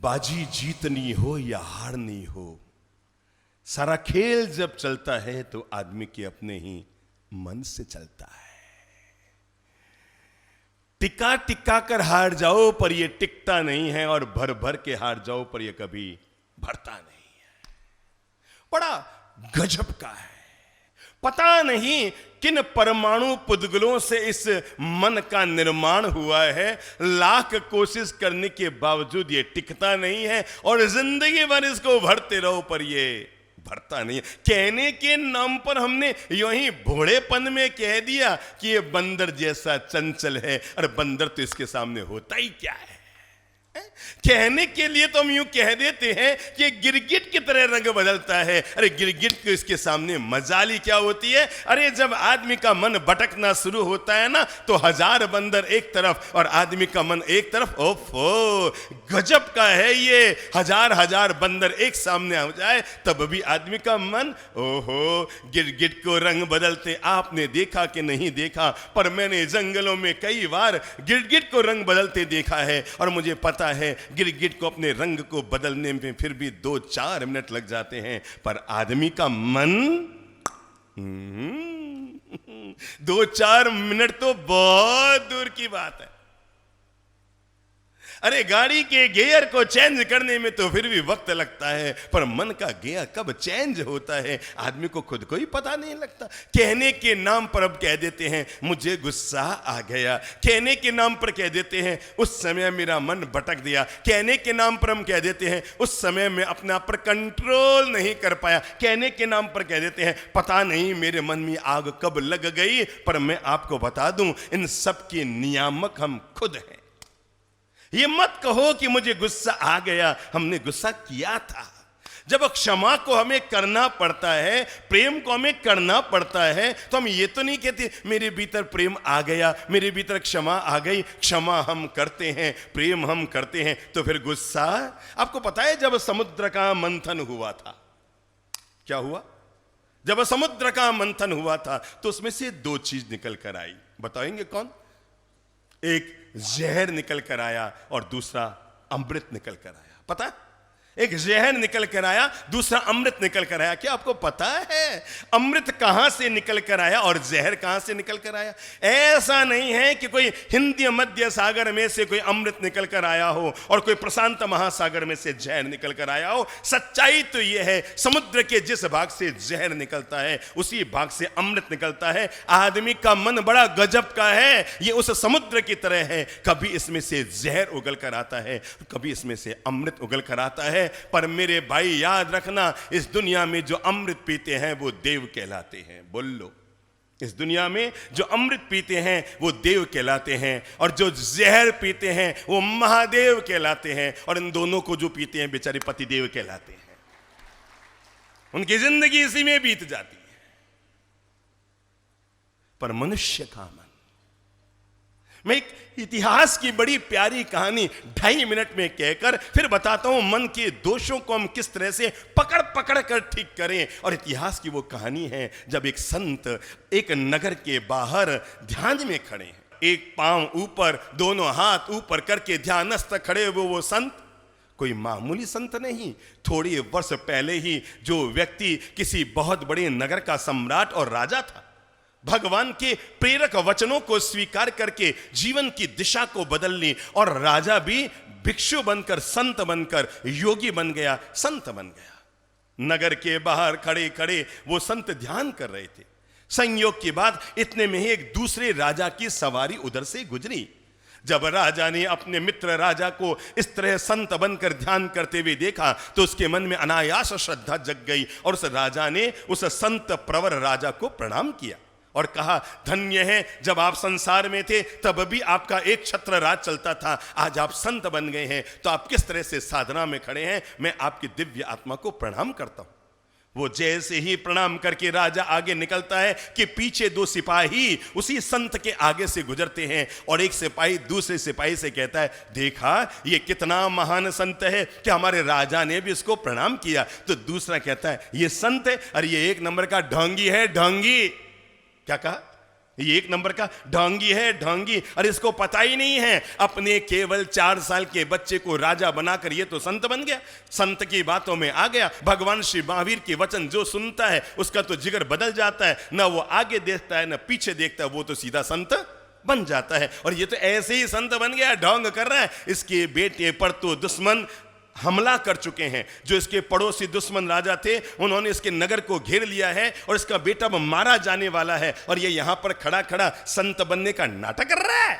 बाजी जीतनी हो या हारनी हो, सारा खेल जब चलता है तो आदमी के अपने ही मन से चलता है। टिका टिका कर हार जाओ पर यह टिकता नहीं है, और भर भर के हार जाओ पर यह कभी भरता नहीं है। बड़ा गजब का है। पता नहीं किन परमाणु पुद्गलों से इस मन का निर्माण हुआ है। लाख कोशिश करने के बावजूद ये टिकता नहीं है, और जिंदगी भर इसको भरते रहो पर ये भरता नहीं है। कहने के नाम पर हमने यूं ही भोड़ेपन में कह दिया कि ये बंदर जैसा चंचल है। अरे बंदर तो इसके सामने होता ही क्या है। कहने के लिए तो हम यूं कह देते हैं कि गिरगिट की तरह रंग बदलता है। अरे गिरगिट को इसके सामने मजाली क्या होती है। अरे जब आदमी का मन भटकना शुरू होता है ना, तो हजार बंदर एक तरफ और आदमी का मन एक तरफ। ओफो, गजब का है ये। हजार हजार बंदर एक सामने आ जाए तब भी आदमी का मन, ओहो। गिरगिट को रंग बदलते आपने देखा कि नहीं देखा, पर मैंने जंगलों में कई बार गिरगिट को रंग बदलते देखा है, और मुझे पता है गिरगिट को अपने रंग को बदलने में फिर भी 2-4 मिनट लग जाते हैं, पर आदमी का मन 2-4 मिनट तो बहुत दूर की बात है। अरे गाड़ी के गियर को चेंज करने में तो फिर भी वक्त लगता है, पर मन का गियर कब चेंज होता है आदमी को खुद को ही पता नहीं लगता। कहने के नाम पर अब कह देते हैं मुझे गुस्सा आ गया, कहने के नाम पर कह देते हैं उस समय मेरा मन भटक दिया, कहने के नाम पर हम कह देते हैं उस समय मैं अपने आप पर कंट्रोल नहीं कर पाया, कहने के नाम पर कह देते हैं पता नहीं मेरे मन में आग कब लग गई। पर मैं आपको बता दूं, इन सब के नियामक हम खुद हैं। ये मत कहो कि मुझे गुस्सा आ गया, हमने गुस्सा किया था। जब क्षमा को हमें करना पड़ता है, प्रेम को हमें करना पड़ता है, तो हम ये तो नहीं कहते मेरे भीतर प्रेम आ गया, मेरे भीतर क्षमा आ गई। क्षमा हम करते हैं, प्रेम हम करते हैं, तो फिर गुस्सा। आपको पता है जब समुद्र का मंथन हुआ था, क्या हुआ? जब समुद्र का मंथन हुआ था तो उसमें से 2 चीज निकल कर आई। बताएंगे कौन? एक जहर निकल कर आया और दूसरा अमृत निकल कर आया। पता है? एक जहर निकल कर आया, दूसरा अमृत निकल कर आया। क्या आपको पता है अमृत कहां से निकल कर आया और जहर कहां से निकल कर आया? ऐसा नहीं है कि कोई हिंदी मध्य सागर में से कोई अमृत निकल कर आया हो और कोई प्रशांत महासागर में से जहर निकल कर आया हो। सच्चाई तो यह है, समुद्र के जिस भाग से जहर निकलता है उसी भाग से अमृत निकलता है। आदमी का मन बड़ा गजब का है, ये उस समुद्र की तरह है। कभी इसमें से जहर उगल कर आता है, कभी इसमें से अमृत उगल कर आता है। पर मेरे भाई याद रखना, इस दुनिया में जो अमृत पीते हैं वो देव कहलाते हैं। बोल लो, इस दुनिया में जो अमृत पीते हैं वो देव कहलाते हैं, और जो जहर पीते हैं वो महादेव कहलाते हैं, और इन दोनों को जो पीते हैं बेचारे पतिदेव कहलाते हैं। उनकी जिंदगी इसी में बीत जाती है। पर मनुष्य का मन, मैं एक इतिहास की बड़ी प्यारी कहानी 2.5 मिनट में कहकर फिर बताता हूं मन के दोषों को हम किस तरह से पकड़ पकड़ कर ठीक करें। और इतिहास की वो कहानी है जब एक संत एक नगर के बाहर ध्यान में खड़े हैं, एक पांव ऊपर, दोनों हाथ ऊपर करके ध्यानस्थ खड़े हुए वो संत कोई मामूली संत नहीं। थोड़ी वर्ष पहले ही जो व्यक्ति किसी बहुत बड़े नगर का सम्राट और राजा था, भगवान के प्रेरक वचनों को स्वीकार करके जीवन की दिशा को बदल ली, और राजा भी भिक्षु बनकर, संत बनकर, योगी बन गया, संत बन गया। नगर के बाहर खड़े खड़े वो संत ध्यान कर रहे थे। संयोग की बात, इतने में ही एक दूसरे राजा की सवारी उधर से गुजरी। जब राजा ने अपने मित्र राजा को इस तरह संत बनकर ध्यान करते हुए देखा तो उसके मन में अनायास श्रद्धा जग गई, और उस राजा ने उस संत प्रवर राजा को प्रणाम किया और कहा, धन्य है जब आप संसार में थे तब भी आपका एक छत्र राज चलता था, आज आप संत बन गए हैं तो आप किस तरह से साधना में खड़े हैं, मैं आपकी दिव्य आत्मा को प्रणाम करता हूं। वो जैसे ही प्रणाम करके राजा आगे निकलता है कि पीछे 2 सिपाही उसी संत के आगे से गुजरते हैं, और एक सिपाही दूसरे सिपाही से कहता है, देखा ये कितना महान संत है कि हमारे राजा ने भी इसको प्रणाम किया। तो दूसरा कहता है, ये संत है, अरे ये 1 नंबर का ढोंगी है, ढोंगी। क्या कहा? ये एक नंबर का ढोंगी है, ढोंगी। और इसको पता ही नहीं है अपने केवल 4 साल के बच्चे को राजा बनाकर ये तो संत बन गया, संत की बातों में आ गया। भगवान श्री महावीर के वचन जो सुनता है उसका तो जिगर बदल जाता है, ना वो आगे देखता है ना पीछे देखता है, वो तो सीधा संत बन जाता है। और ये तो ऐसे ही संत बन गया, ढोंग कर रहा है। इसके बेटे पर तो दुश्मन हमला कर चुके हैं। जो इसके पड़ोसी दुश्मन राजा थे उन्होंने इसके नगर को घेर लिया है और इसका बेटा मारा जाने वाला है, और ये यहां पर खड़ा खड़ा संत बनने का नाटक कर रहा है।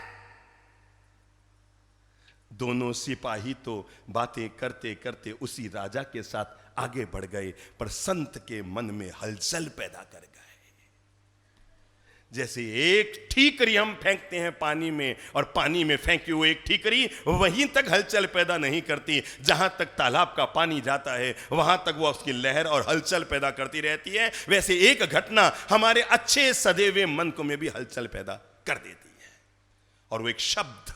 दोनों सिपाही तो बातें करते करते उसी राजा के साथ आगे बढ़ गए, पर संत के मन में हलचल पैदा कर गए। जैसे एक ठीकरी हम फेंकते हैं पानी में, और पानी में फेंकी हुई एक ठीकरी वहीं तक हलचल पैदा नहीं करती, जहां तक तालाब का पानी जाता है वहां तक वो उसकी लहर और हलचल पैदा करती रहती है। वैसे एक घटना हमारे अच्छे सदे हुए मन को में भी हलचल पैदा कर देती है। और वो एक शब्द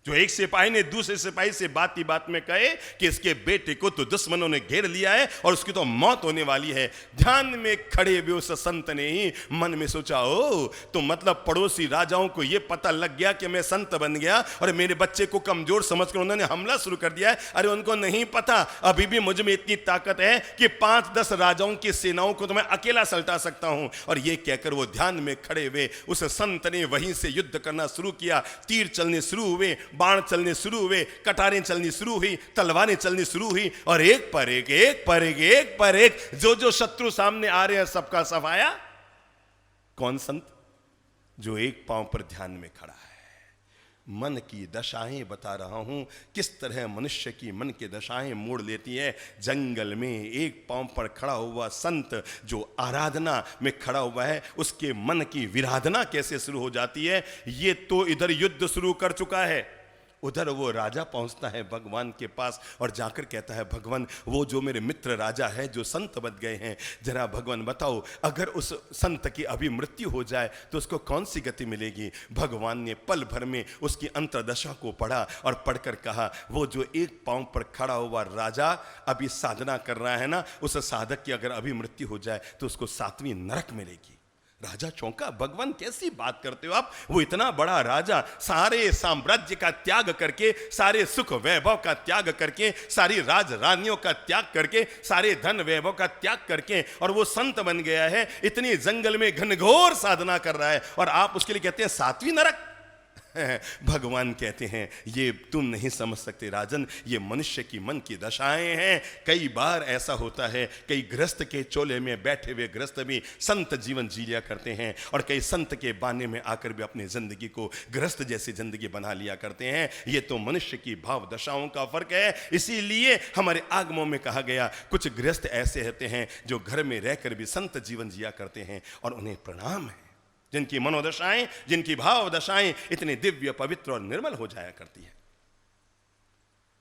जो एक सिपाही ने दूसरे सिपाही से बात ही बात में कहे कि इसके बेटे को तो दुश्मनों ने घेर लिया है और उसकी तो मौत होने वाली है। ध्यान में खड़े हुए उस संत ने ही मन में सोचा, ओ तो मतलब पड़ोसी राजाओं को यह पता लग गया कि मैं संत बन गया और मेरे बच्चे को कमजोर समझकर उन्होंने हमला शुरू कर दिया है। अरे उनको नहीं पता अभी भी मुझ में इतनी ताकत है कि 5-10 राजाओं की सेनाओं को तो मैं अकेला सल्टा सकता हूं। और ये कहकर वो ध्यान में खड़े हुए उस संत ने वहीं से युद्ध करना शुरू किया। तीर चलने शुरू हुए, बाण चलने शुरू हुए, कटारें चलनी शुरू हुई, तलवारें चलनी शुरू हुई, और एक पर एक जो जो शत्रु सामने आ रहे हैं सबका सफाया। कौन संत? जो एक पांव पर ध्यान में खड़ा है। मन की दशाएं बता रहा हूं, किस तरह मनुष्य की मन की दशाएं मोड़ लेती है। जंगल में एक पांव पर खड़ा हुआ संत जो आराधना में खड़ा हुआ है, उसके मन की विराधना कैसे शुरू हो जाती है। ये तो इधर युद्ध शुरू कर चुका है, उधर वो राजा पहुंचता है भगवान के पास और जाकर कहता है, भगवान वो जो मेरे मित्र राजा है जो संत बन गए हैं, जरा भगवान बताओ अगर उस संत की अभी मृत्यु हो जाए तो उसको कौन सी गति मिलेगी। भगवान ने पल भर में उसकी अंतर्दशा को पढ़ा और पढ़कर कहा, वो जो एक पांव पर खड़ा हुआ राजा अभी साधना कर रहा है ना, उस साधक की अगर अभी मृत्यु हो जाए तो उसको 7वीं नरक मिलेगी। राजा चौंका, भगवान कैसी बात करते हो आप? वो इतना बड़ा राजा सारे साम्राज्य का त्याग करके, सारे सुख वैभव का त्याग करके, सारी राज रानियों का त्याग करके, सारे धन वैभव का त्याग करके, और वो संत बन गया है, इतनी जंगल में घनघोर साधना कर रहा है, और आप उसके लिए कहते हैं 7वीं नरक। भगवान कहते हैं, ये तुम नहीं समझ सकते राजन, ये मनुष्य की मन की दशाएं हैं। कई बार ऐसा होता है, कई गृहस्थ के चोले में बैठे हुए गृहस्थ भी संत जीवन जी लिया करते हैं, और कई संत के बाने में आकर भी अपनी जिंदगी को गृहस्थ जैसी जिंदगी बना लिया करते हैं। ये तो मनुष्य की भाव दशाओं का फर्क है। इसीलिए हमारे आगमों में कहा गया, कुछ गृहस्थ ऐसे रहते हैं जो घर में रहकर भी संत जीवन जिया करते हैं, और उन्हें प्रणाम है, जिनकी मनोदशाएं, जिनकी भाव दशाएं इतनी दिव्य पवित्र और निर्मल हो जाया करती है।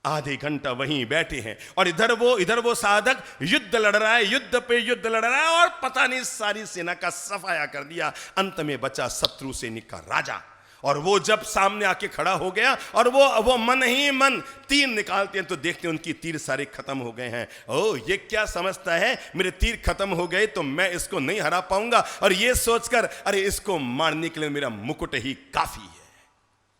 आधे घंटा वहीं बैठे हैं और इधर वो साधक युद्ध लड़ रहा है, युद्ध पे युद्ध लड़ रहा है, और पता नहीं सारी सेना का सफाया कर दिया। अंत में बचा शत्रु सैनिक का राजा, और वो जब सामने आके खड़ा हो गया और वो मन ही मन तीर निकालते हैं तो देखते हैं उनकी तीर सारे खत्म हो गए हैं। ओ ये क्या समझता है, मेरे तीर खत्म हो गए तो मैं इसको नहीं हरा पाऊंगा, और ये सोचकर अरे इसको मारने के लिए मेरा मुकुट ही काफी है।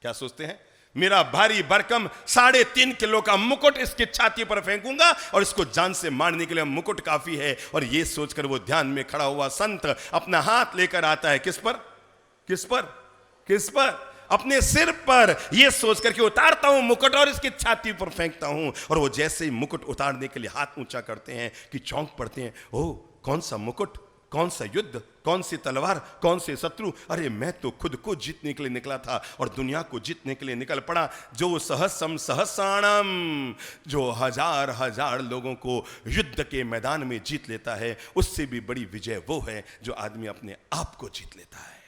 क्या सोचते हैं? मेरा भारी भरकम 3.5 किलो का मुकुट इसकी छाती पर फेंकूंगा और इसको जान से मारने के लिए मुकुट काफी है। और ये सोचकर वो ध्यान में खड़ा हुआ संत अपना हाथ लेकर आता है, किस पर? किस पर? किस पर? अपने सिर पर। यह सोचकर कि उतारता हूं मुकुट और इसकी छाती पर फेंकता हूं। और वो जैसे ही मुकुट उतारने के लिए हाथ ऊंचा करते हैं कि चौंक पड़ते हैं, ओ कौन सा मुकुट, कौन सा युद्ध, कौन सी तलवार, कौन से शत्रु। अरे मैं तो खुद को जीतने के लिए निकला था और दुनिया को जीतने के लिए निकल पड़ा। जो सहस्रम सहस्राणम, जो हजार हजार लोगों को युद्ध के मैदान में जीत लेता है, उससे भी बड़ी विजय वो है जो आदमी अपने आप को जीत लेता है।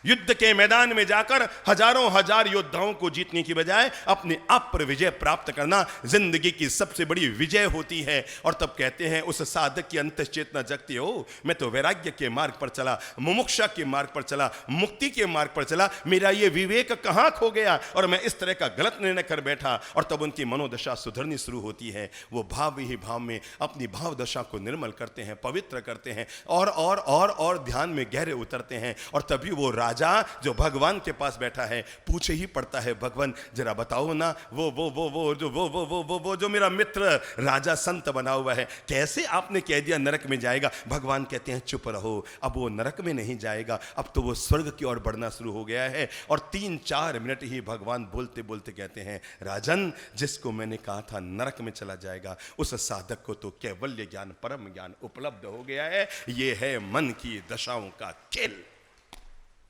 युद्ध के मैदान में जाकर हजारों हजार योद्धाओं को जीतने की बजाय अपने आप पर विजय प्राप्त करना जिंदगी की सबसे बड़ी विजय होती है। और तब कहते हैं उस साधक की अंतश्चेतना जगती हो, मैं तो वैराग्य के मार्ग पर चला, मुमुक्षा के मार्ग पर चला, मुक्ति के मार्ग पर चला, मेरा ये विवेक कहाँ खो गया और मैं इस तरह का गलत निर्णय कर बैठा। और तब उनकी मनोदशा सुधरनी शुरू होती है। वो भाव ही भाव में अपनी भाव दशा को निर्मल करते हैं, पवित्र करते हैं और ध्यान में गहरे उतरते हैं। और तभी वो राजा जो भगवान के पास बैठा है पूछे ही पड़ता है, भगवान जरा बताओ ना, वो जो मेरा मित्र राजा संत बना हुआ है, कैसे आपने कह दिया नरक में जाएगा। भगवान कहते हैं चुप रहो, अब वो नरक में नहीं जाएगा, अब तो वो स्वर्ग की ओर बढ़ना शुरू हो गया है। और 3-4 मिनट ही भगवान बोलते बोलते कहते हैं, राजन जिसको मैंने कहा था नरक में चला जाएगा, उस साधक को तो कैवल्य ज्ञान, परम ज्ञान उपलब्ध हो गया है। ये है मन की दशाओं का खेल।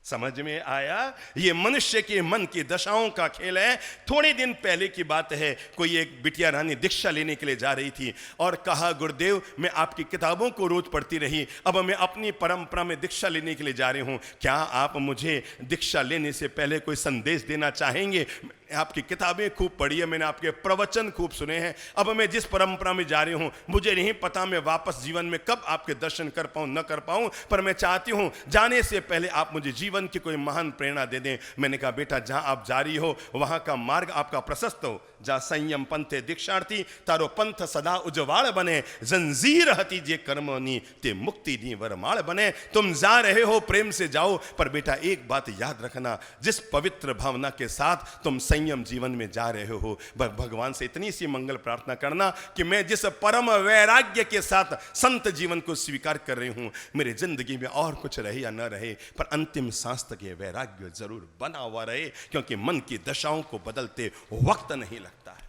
समझ में आया? ये मनुष्य के मन की दशाओं का खेल है। थोड़े दिन पहले की बात है, कोई एक बिटिया रानी दीक्षा लेने के लिए जा रही थी और कहा, गुरुदेव मैं आपकी किताबों को रोज पढ़ती रही, अब मैं अपनी परंपरा में दीक्षा लेने के लिए जा रही हूं, क्या आप मुझे दीक्षा लेने से पहले कोई संदेश देना चाहेंगे? आपकी किताबें खूब पढ़ी है, मैंने आपके प्रवचन खूब सुने हैं, अब मैं जिस परंपरा में जा रही हूं मुझे नहीं पता मैं वापस जीवन में कब आपके दर्शन कर पाऊं न कर पाऊं, पर मैं चाहती हूं जाने से पहले आप मुझे जीवन की कोई महान प्रेरणा दे दें। मैंने कहा, बेटा जहां आप जा रही हो वहां का मार्ग आपका प्रशस्त हो, जहां संयम पंथे दीक्षार्थी तारो पंथ सदा उजवाड़ बने, जंजीर हती जे कर्मोनी ते मुक्ति दी वरमाड़ बने। तुम जा रहे हो प्रेम से जाओ, पर बेटा एक बात याद रखना, जिस पवित्र भावना के साथ तुम संयम जीवन में जा रहे हो, भगवान से इतनी सी मंगल प्रार्थना करना कि मैं जिस परम वैराग्य के साथ संत जीवन को स्वीकार कर रही हूं, मेरी जिंदगी में और कुछ रहे या न रहे, पर अंतिम सांस तक ये वैराग्य जरूर बना हुआ रहे, क्योंकि मन की दशाओं को बदलते वक्त नहीं लगता है।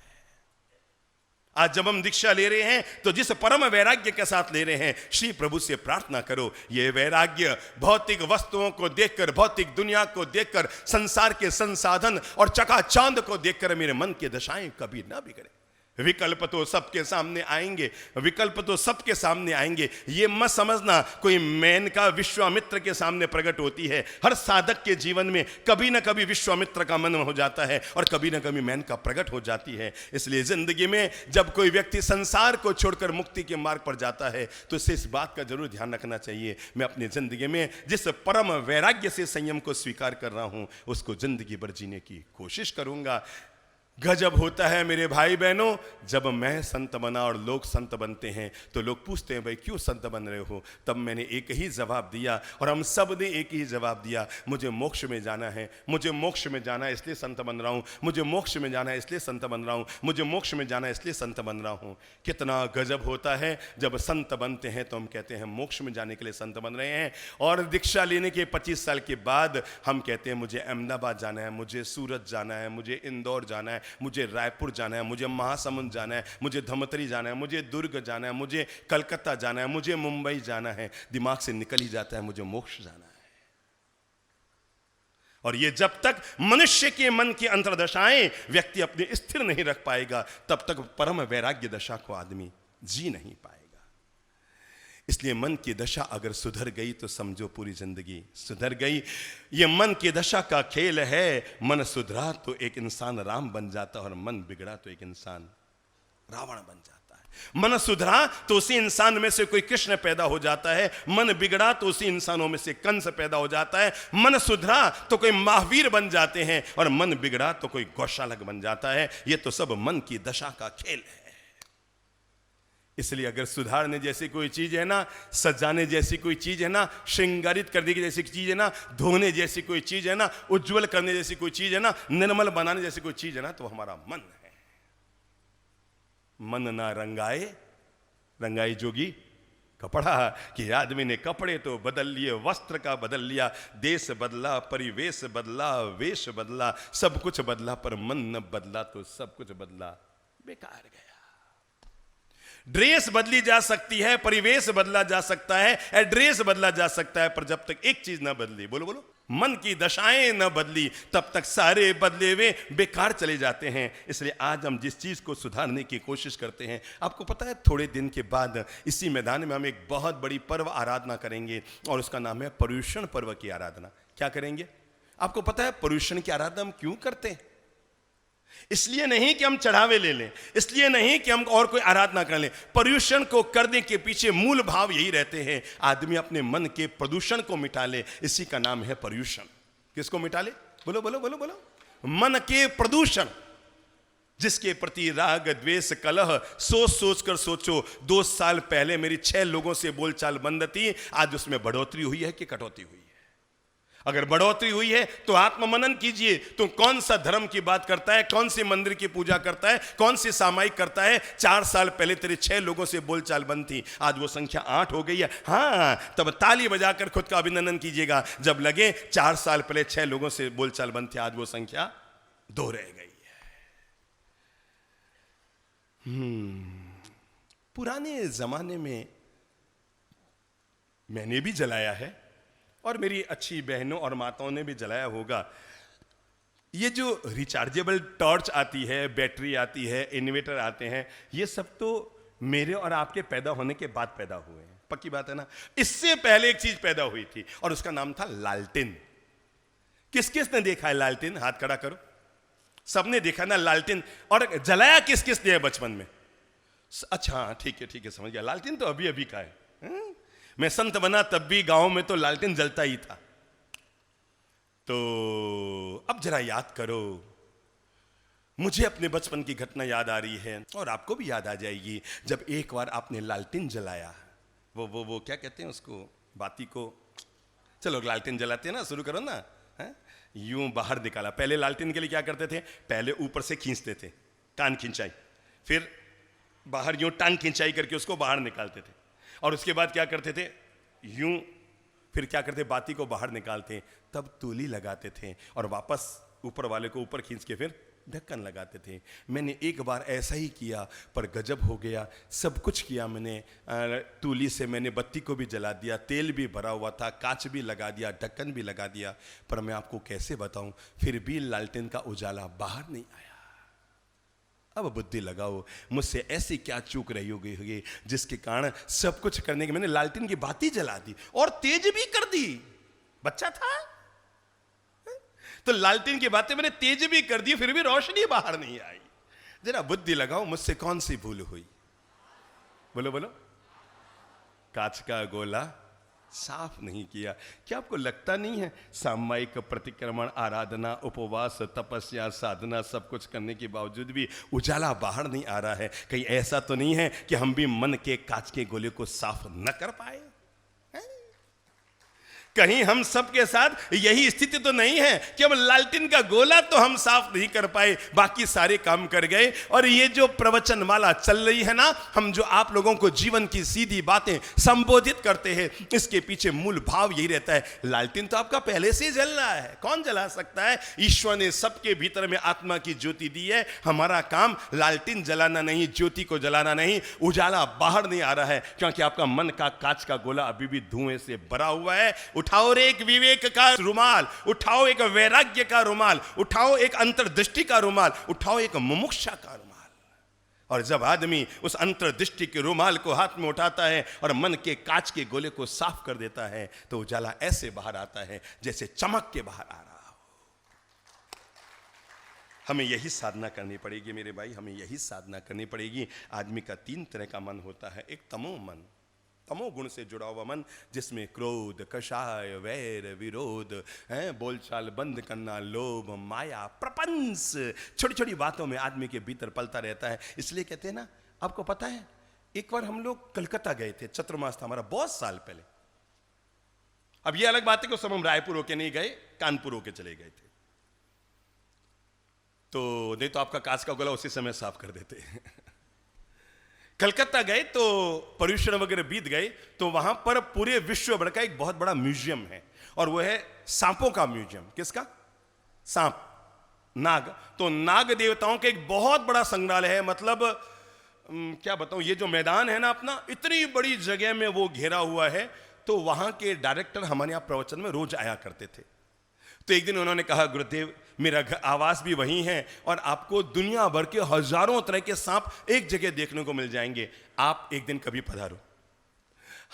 आज जब हम दीक्षा ले रहे हैं तो जिस परम वैराग्य के साथ ले रहे हैं, श्री प्रभु से प्रार्थना करो, ये वैराग्य भौतिक वस्तुओं को देखकर, भौतिक दुनिया को देखकर, संसार के संसाधन और चकाचौंध को देखकर मेरे मन की दशाएं कभी ना बिगड़े। विकल्प तो सबके सामने आएंगे, विकल्प तो सबके सामने आएंगे। ये मत समझना कोई मेनका विश्वामित्र के सामने प्रकट होती है। हर साधक के जीवन में कभी ना कभी विश्वामित्र का मन हो जाता है और कभी ना कभी मेनका प्रकट हो जाती है। इसलिए जिंदगी में जब कोई व्यक्ति संसार को छोड़कर मुक्ति के मार्ग पर जाता है तो उसे इस बात का जरूर ध्यान रखना चाहिए, मैं अपनी जिंदगी में जिस परम वैराग्य से संयम को स्वीकार कर रहा हूं उसको जिंदगी भर जीने की कोशिश करूंगा। गजब होता है मेरे भाई बहनों, जब मैं संत बना और लोग संत बनते हैं तो लोग पूछते हैं, भाई क्यों संत बन रहे हो? तब मैंने एक ही जवाब दिया और हम सब ने एक ही जवाब दिया, मुझे मोक्ष में जाना है, मुझे मोक्ष में जाना है इसलिए संत बन रहा हूँ, मुझे मोक्ष में जाना है इसलिए संत बन रहा हूँ, मुझे मोक्ष में जाना है इसलिए संत बन रहा हूँ। कितना गजब होता है जब संत बनते हैं तो हम कहते हैं मोक्ष में जाने के लिए संत बन रहे हैं, और दीक्षा लेने के 25 साल के बाद हम कहते हैं मुझे अहमदाबाद जाना है, मुझे सूरत जाना है, मुझे इंदौर जाना है, मुझे रायपुर जाना है, मुझे महासमुंद जाना है, मुझे धमतरी जाना है, मुझे दुर्ग जाना है, मुझे कलकत्ता जाना है, मुझे मुंबई जाना है। दिमाग से निकल ही जाता है मुझे मोक्ष जाना है। और ये जब तक मनुष्य के मन की अंतर्दशाएं व्यक्ति अपने स्थिर नहीं रख पाएगा तब तक परम वैराग्य दशा को आदमी जी नहीं पाएगा। इसलिए मन की दशा अगर सुधर गई तो समझो पूरी जिंदगी सुधर गई। ये मन की दशा का खेल है। मन सुधरा तो एक इंसान राम बन जाता है और मन बिगड़ा तो एक इंसान रावण बन जाता है। मन सुधरा तो उसी इंसान में से कोई कृष्ण पैदा हो जाता है, मन बिगड़ा तो उसी इंसानों में से कंस पैदा हो जाता है। मन सुधरा तो कोई महावीर बन जाते हैं और मन बिगड़ा तो कोई गौशालक बन जाता है। ये तो सब मन की दशा का खेल है। इसलिए अगर सुधारने जैसी कोई चीज है ना, सजाने जैसी कोई चीज है ना, श्रृंगारित करने की जैसी चीज है ना, धोने जैसी कोई चीज है ना, उज्जवल करने जैसी कोई चीज है ना, निर्मल बनाने जैसी कोई चीज है ना, तो हमारा मन है। मन ना रंगाए रंगाई जोगी कपड़ा, कि आदमी ने कपड़े तो बदल लिए, वस्त्र का बदल लिया, देश बदला, परिवेश बदला, वेश बदला, सब कुछ बदला, पर मन न बदला तो सब कुछ बदला बेकार गया। ड्रेस बदली जा सकती है, परिवेश बदला जा सकता है, एड्रेस बदला जा सकता है, पर जब तक एक चीज ना बदली, बोलो बोलो, मन की दशाएं न बदली, तब तक सारे बदले हुए बेकार चले जाते हैं। इसलिए आज हम जिस चीज को सुधारने की कोशिश करते हैं, आपको पता है थोड़े दिन के बाद इसी मैदान में हम एक बहुत बड़ी पर्व आराधना करेंगे और उसका नाम है पर्युषण पर्व की आराधना। क्या करेंगे? आपको पता है पर्यूषण की आराधना हम क्यों करते हैं? इसलिए नहीं कि हम चढ़ावे ले लें, इसलिए नहीं कि हम और कोई आराधना कर लें। पर्यूषण को करने के पीछे मूल भाव यही रहते हैं, आदमी अपने मन के प्रदूषण को मिटा ले। इसी का नाम है पर्यूषण। किसको मिटा ले? बोलो बोलो बोलो बोलो। मन के प्रदूषण, जिसके प्रति राग द्वेष कलह सोच सोच कर सोचो, 2 साल पहले मेरी 6 लोगों से बोलचाल बंद थी, आज उसमें बढ़ोतरी हुई है कि कटौती हुई है? अगर बढ़ोतरी हुई है तो आत्ममनन कीजिए। तो कौन सा धर्म की बात करता है, कौन सी मंदिर की पूजा करता है, कौन सी सामायिक करता है? 4 साल पहले तेरे 6 लोगों से बोलचाल बंद थी, आज वो संख्या 8 हो गई है। हाँ, तब ताली बजाकर खुद का अभिनंदन कीजिएगा जब लगे 4 साल पहले 6 लोगों से बोलचाल बंद थी, आज वो संख्या 2 रह गई है। पुराने जमाने में मैंने भी जलाया है और मेरी अच्छी बहनों और माताओं ने भी जलाया होगा। ये जो रिचार्जेबल टॉर्च आती है, बैटरी आती है, इन्वर्टर आते हैं, ये सब तो मेरे और आपके पैदा होने के बाद पैदा हुए हैं, पक्की बात है ना। इससे पहले एक चीज पैदा हुई थी और उसका नाम था लालटेन। किस किस ने देखा है लालटेन? हाथ खड़ा करो। सबने देखा ना लालटेन। और जलाया किस किस ने बचपन में? अच्छा ठीक है समझ गया। लालटेन तो अभी अभी का है। मैं संत बना तब भी गांव में तो लालटेन जलता ही था। तो अब जरा याद करो, मुझे अपने बचपन की घटना याद आ रही है और आपको भी याद आ जाएगी जब एक बार आपने लालटेन जलाया। वो क्या कहते हैं उसको, बाती को, चलो लालटेन जलाते हैं ना, शुरू करो ना। यूं बाहर निकाला। पहले लालटेन के लिए क्या करते थे? पहले ऊपर से खींचते थे, कान खिंचाई, फिर बाहर यूं टांग खिंचाई करके उसको बाहर निकालते थे, और उसके बाद क्या करते थे? यूं, फिर क्या करते? बाती को बाहर निकालते, तब तूली लगाते थे और वापस ऊपर वाले को ऊपर खींच के फिर ढक्कन लगाते थे। मैंने एक बार ऐसा ही किया, पर गजब हो गया। सब कुछ किया मैंने, तूली से मैंने बत्ती को भी जला दिया, तेल भी भरा हुआ था, कांच भी लगा दिया, ढक्कन भी लगा दिया, पर मैं आपको कैसे बताऊं, फिर भी लालटेन का उजाला बाहर नहीं आया। अब बुद्धि लगाओ, मुझसे ऐसी क्या चूक रही होगी जिसके कारण सब कुछ करने के मैंने लालटेन की बाती जला दी और तेज भी कर दी। बच्चा था तो लालटेन की बातें मैंने तेज भी कर दी, फिर भी रोशनी बाहर नहीं आई। जरा बुद्धि लगाओ, मुझसे कौन सी भूल हुई? बोलो बोलो। कांच का गोला साफ नहीं किया। क्या आपको लगता नहीं है सामायिक प्रतिक्रमण, आराधना, उपवास, तपस्या, साधना सब कुछ करने के बावजूद भी उजाला बाहर नहीं आ रहा है? कहीं ऐसा तो नहीं है कि हम भी मन के कांच के गोले को साफ न कर पाए? कहीं हम सबके साथ यही स्थिति तो नहीं है कि अब लालटेन का गोला तो हम साफ नहीं कर पाए, बाकी सारे काम कर गए। और ये जो प्रवचन माला चल रही है ना, हम जो आप लोगों को जीवन की सीधी बातें संबोधित करते हैं, इसके पीछे मूल भाव यही रहता है, लालटेन तो आपका पहले से ही जल रहा है, कौन जला सकता है? ईश्वर ने सबके भीतर में आत्मा की ज्योति दी है। हमारा काम लालटेन जलाना नहीं, ज्योति को जलाना नहीं। उजाला बाहर नहीं आ रहा है क्योंकि आपका मन का कांच का गोला अभी भी धुएं से भरा हुआ है। उठाओ एक विवेक का रुमाल, उठाओ एक वैराग्य का रुमाल, उठाओ एक अंतर्दृष्टि का रुमाल, उठाओ एक मुमुक्षा का रुमाल। और जब आदमी उस अंतर्दृष्टि के रुमाल को हाथ में उठाता है और मन के कांच के गोले को साफ कर देता है, तो उजाला ऐसे बाहर आता है जैसे चमक के बाहर आ रहा हो। हमें यही साधना करनी पड़ेगी मेरे भाई, हमें यही साधना करनी पड़ेगी। आदमी का 3 तरह का मन होता है। एक तमो मन, तमो गुण से जुड़ा हुआ मन, जिसमें क्रोध, कषाय, वैर, विरोध, बोलचाल बंद करना, लोभ, माया, प्रपंच, छोटी छोटी बातों में आदमी के भीतर पलता रहता है। इसलिए कहते हैं ना, आपको पता है एक बार हम लोग कलकत्ता गए थे, चतुर्मास था हमारा बहुत साल पहले। अब ये अलग बात है कि उस समय हम रायपुर होके नहीं गए, कानपुर होके चले गए थे, तो नहीं तो आपका कांच का गोला उसी समय साफ कर देते। कलकत्ता गए तो पर्यूषण वगैरह बीत गए, तो वहां पर पूरे विश्व भर का एक बहुत बड़ा म्यूजियम है, और वो है सांपों का म्यूजियम। किसका? सांप, नाग। तो नाग देवताओं के एक बहुत बड़ा संग्रहालय है। मतलब क्या बताऊं, ये जो मैदान है ना अपना, इतनी बड़ी जगह में वो घेरा हुआ है। तो वहां के डायरेक्टर हमारे यहाँ प्रवचन में रोज आया करते थे। तो एक दिन उन्होंने कहा, गुरुदेव मेरा आवास भी वही है और आपको दुनिया भर के हजारों तरह के सांप एक जगह देखने को मिल जाएंगे, आप एक दिन कभी पधारो।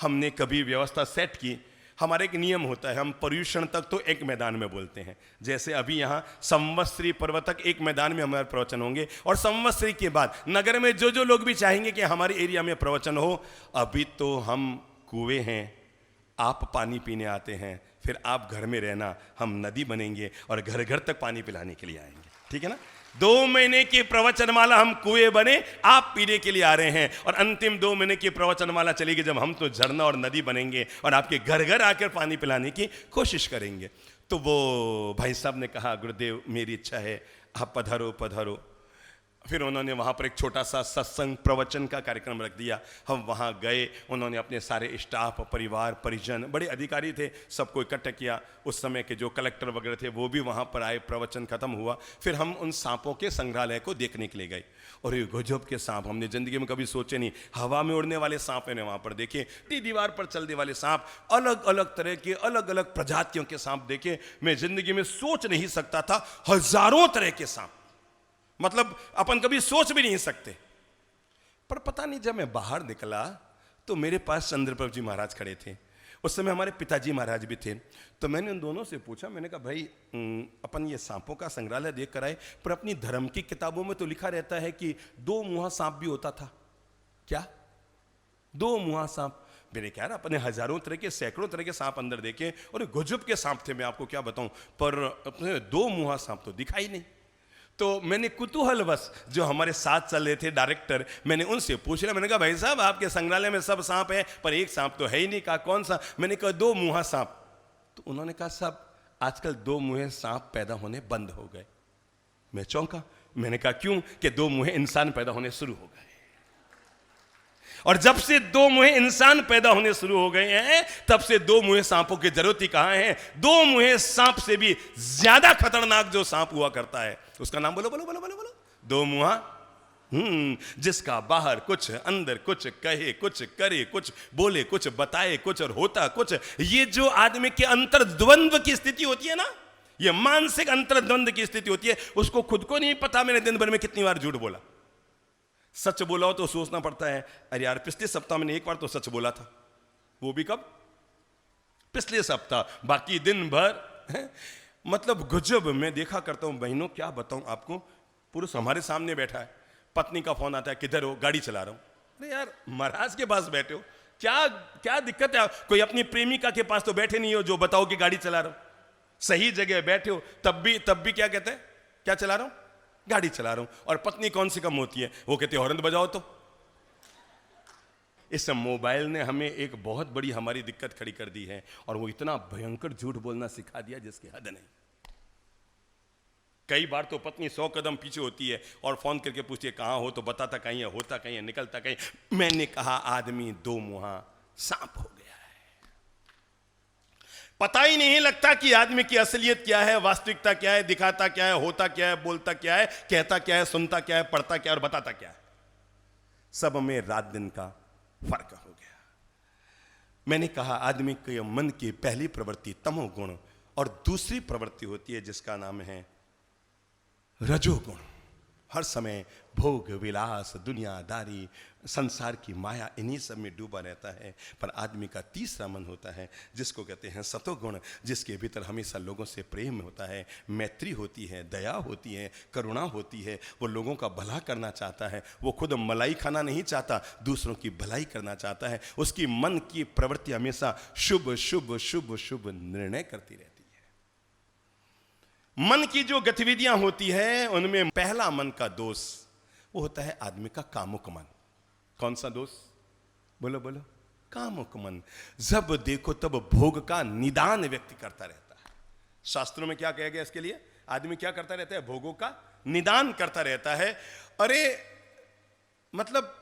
हमने कभी व्यवस्था सेट की, हमारा एक नियम होता है, हम पर्युषण तक तो एक मैदान में बोलते हैं। जैसे अभी यहाँ संवत्सरी पर्व तक एक मैदान में हमारे प्रवचन होंगे, और संवत्सरी के बाद नगर में जो जो लोग भी चाहेंगे कि हमारे एरिया में प्रवचन हो, अभी तो हम कुएं हैं, आप पानी पीने आते हैं, फिर आप घर में रहना, हम नदी बनेंगे और घर घर तक पानी पिलाने के लिए आएंगे, ठीक है ना। 2 महीने की प्रवचनमाला हम कुएं बने, आप पीने के लिए आ रहे हैं, और अंतिम 2 महीने की प्रवचनमाला चलेगी जब हम तो झरना और नदी बनेंगे और आपके घर घर आकर पानी पिलाने की कोशिश करेंगे। तो वो भाई साहब ने कहा, गुरुदेव मेरी इच्छा है, आप पधारो पधारो। फिर उन्होंने वहाँ पर एक छोटा सा सत्संग प्रवचन का कार्यक्रम रख दिया। हम वहाँ गए, उन्होंने अपने सारे स्टाफ, परिवार, परिजन, बड़े अधिकारी थे, सबको इकट्ठा किया। उस समय के जो कलेक्टर वगैरह थे वो भी वहाँ पर आए, प्रवचन खत्म हुआ। फिर हम उन सांपों के संग्रहालय को देखने के लिए गए, और ये गजब के सांप, हमने ज़िंदगी में कभी सोचे नहीं। हवा में उड़ने वाले सांप मैंने वहाँ पर देखे, दीवार पर चलने वाले सांप, अलग अलग तरह के, अलग अलग प्रजातियों के सांप देखे। मैं ज़िंदगी में सोच नहीं सकता था, हजारों तरह के सांप, मतलब अपन कभी सोच भी नहीं सकते। पर पता नहीं, जब मैं बाहर निकला तो मेरे पास चंद्रप्रभ जी महाराज खड़े थे। उस समय हमारे पिताजी महाराज भी थे। तो मैंने उन दोनों से पूछा, मैंने कहा भाई अपन ये सांपों का संग्रहालय देख कर आए, पर अपनी धर्म की किताबों में तो लिखा रहता है कि 2 मुहा सांप भी होता था। क्या 2 मुहा सांप? मैंने कहा अपने हजारों तरह के, सैकड़ों तरह के सांप अंदर देखे, और गजब के सांप थे, मैं आपको क्या बताऊं, पर अपने 2 मुहा सांप तो दिखाई नहीं। तो मैंने कुतूहलवश जो हमारे साथ चल रहे थे डायरेक्टर, मैंने उनसे पूछ लिया, मैंने कहा भाई साहब आपके संग्रहालय में सब सांप है, पर एक सांप तो है ही नहीं। कहा कौन सा? मैंने कहा 2 मुहा सांप। तो उन्होंने कहा साहब आजकल 2 मुहे सांप पैदा होने बंद हो गए। मैं चौंका, मैंने कहा क्यों? कि 2 मुहे इंसान पैदा होने शुरू हो गए, और जब से 2 मुहे इंसान पैदा होने शुरू हो गए हैं, तब से 2 मुहे सांपों की जरूरत ही कहां है। 2 मुहे सांप से भी ज्यादा खतरनाक जो सांप हुआ करता है, उसका नाम बोलो बोलो बोलो बोलो बोलो, 2 मुहा। जिसका बाहर कुछ, अंदर कुछ, कहे कुछ, करे कुछ, बोले कुछ, बताए कुछ और होता कुछ। ये जो आदमी के अंतर्द्वंद्व की स्थिति होती है ना, ये मानसिक अंतर्द्वंद्व की स्थिति होती है, उसको खुद को नहीं पता मैंने दिन भर में कितनी बार झूठ बोला। सच बोला हो तो सोचना पड़ता है, अरे यार पिछले सप्ताह मैंने एक बार तो सच बोला था, वो भी कब? पिछले सप्ताह। बाकी दिन भर मतलब गजब। मैं देखा करता हूं बहनों, क्या बताऊं आपको, पुरुष हमारे सामने बैठा है, पत्नी का फोन आता है, किधर हो? गाड़ी चला रहा हूं। अरे यार महाराज के पास बैठे हो, क्या क्या दिक्कत है? कोई अपनी प्रेमिका के पास तो बैठे नहीं हो जो बताओ कि गाड़ी चला रहा हूं। सही जगह बैठे हो, तब भी क्या कहते हैं? क्या चला रहा हूं? गाड़ी चला रहा हूं। और पत्नी कौन सी कम होती है, वो कहती है हॉर्न बजाओ। तो इस मोबाइल ने हमें एक बहुत बड़ी हमारी दिक्कत खड़ी कर दी है, और वो इतना भयंकर झूठ बोलना सिखा दिया जिसकी हद नहीं। कई बार तो पत्नी 100 कदम पीछे होती है और फोन करके पूछती है कहां हो, तो बताता कहीं है, होता कहीं है, निकलता कहीं। मैंने कहा आदमी 2 मुहा सांप हो गया है। पता ही नहीं लगता कि आदमी की असलियत क्या है, वास्तविकता क्या है, दिखाता क्या है, होता क्या है, बोलता क्या है, कहता क्या है, सुनता क्या है, पढ़ता क्या है और बताता क्या है। सब में रात दिन का फर्क हो गया। मैंने कहा आदमी के मन की पहली प्रवृत्ति तमोगुण, और दूसरी प्रवृत्ति होती है जिसका नाम है रजोगुण। हर समय भोग विलास, दुनियादारी, संसार की माया, इन्हीं सब में डूबा रहता है। पर आदमी का तीसरा मन होता है जिसको कहते हैं सतोगुण, जिसके भीतर हमेशा लोगों से प्रेम होता है, मैत्री होती है, दया होती है, करुणा होती है। वो लोगों का भला करना चाहता है, वो खुद मलाई खाना नहीं चाहता, दूसरों की भलाई करना चाहता है। उसकी मन की प्रवृत्ति हमेशा शुभ शुभ शुभ शुभ निर्णय करती रहती है। मन की जो गतिविधियां होती है उनमें पहला मन का दोष वो होता है आदमी का कामुक मन। कौन सा दोष? बोलो बोलो, कामुक मन। जब देखो तब भोग का निदान व्यक्ति करता रहता है। शास्त्रों में क्या कहा गया इसके लिए? आदमी क्या करता रहता है? भोगों का निदान करता रहता है। अरे मतलब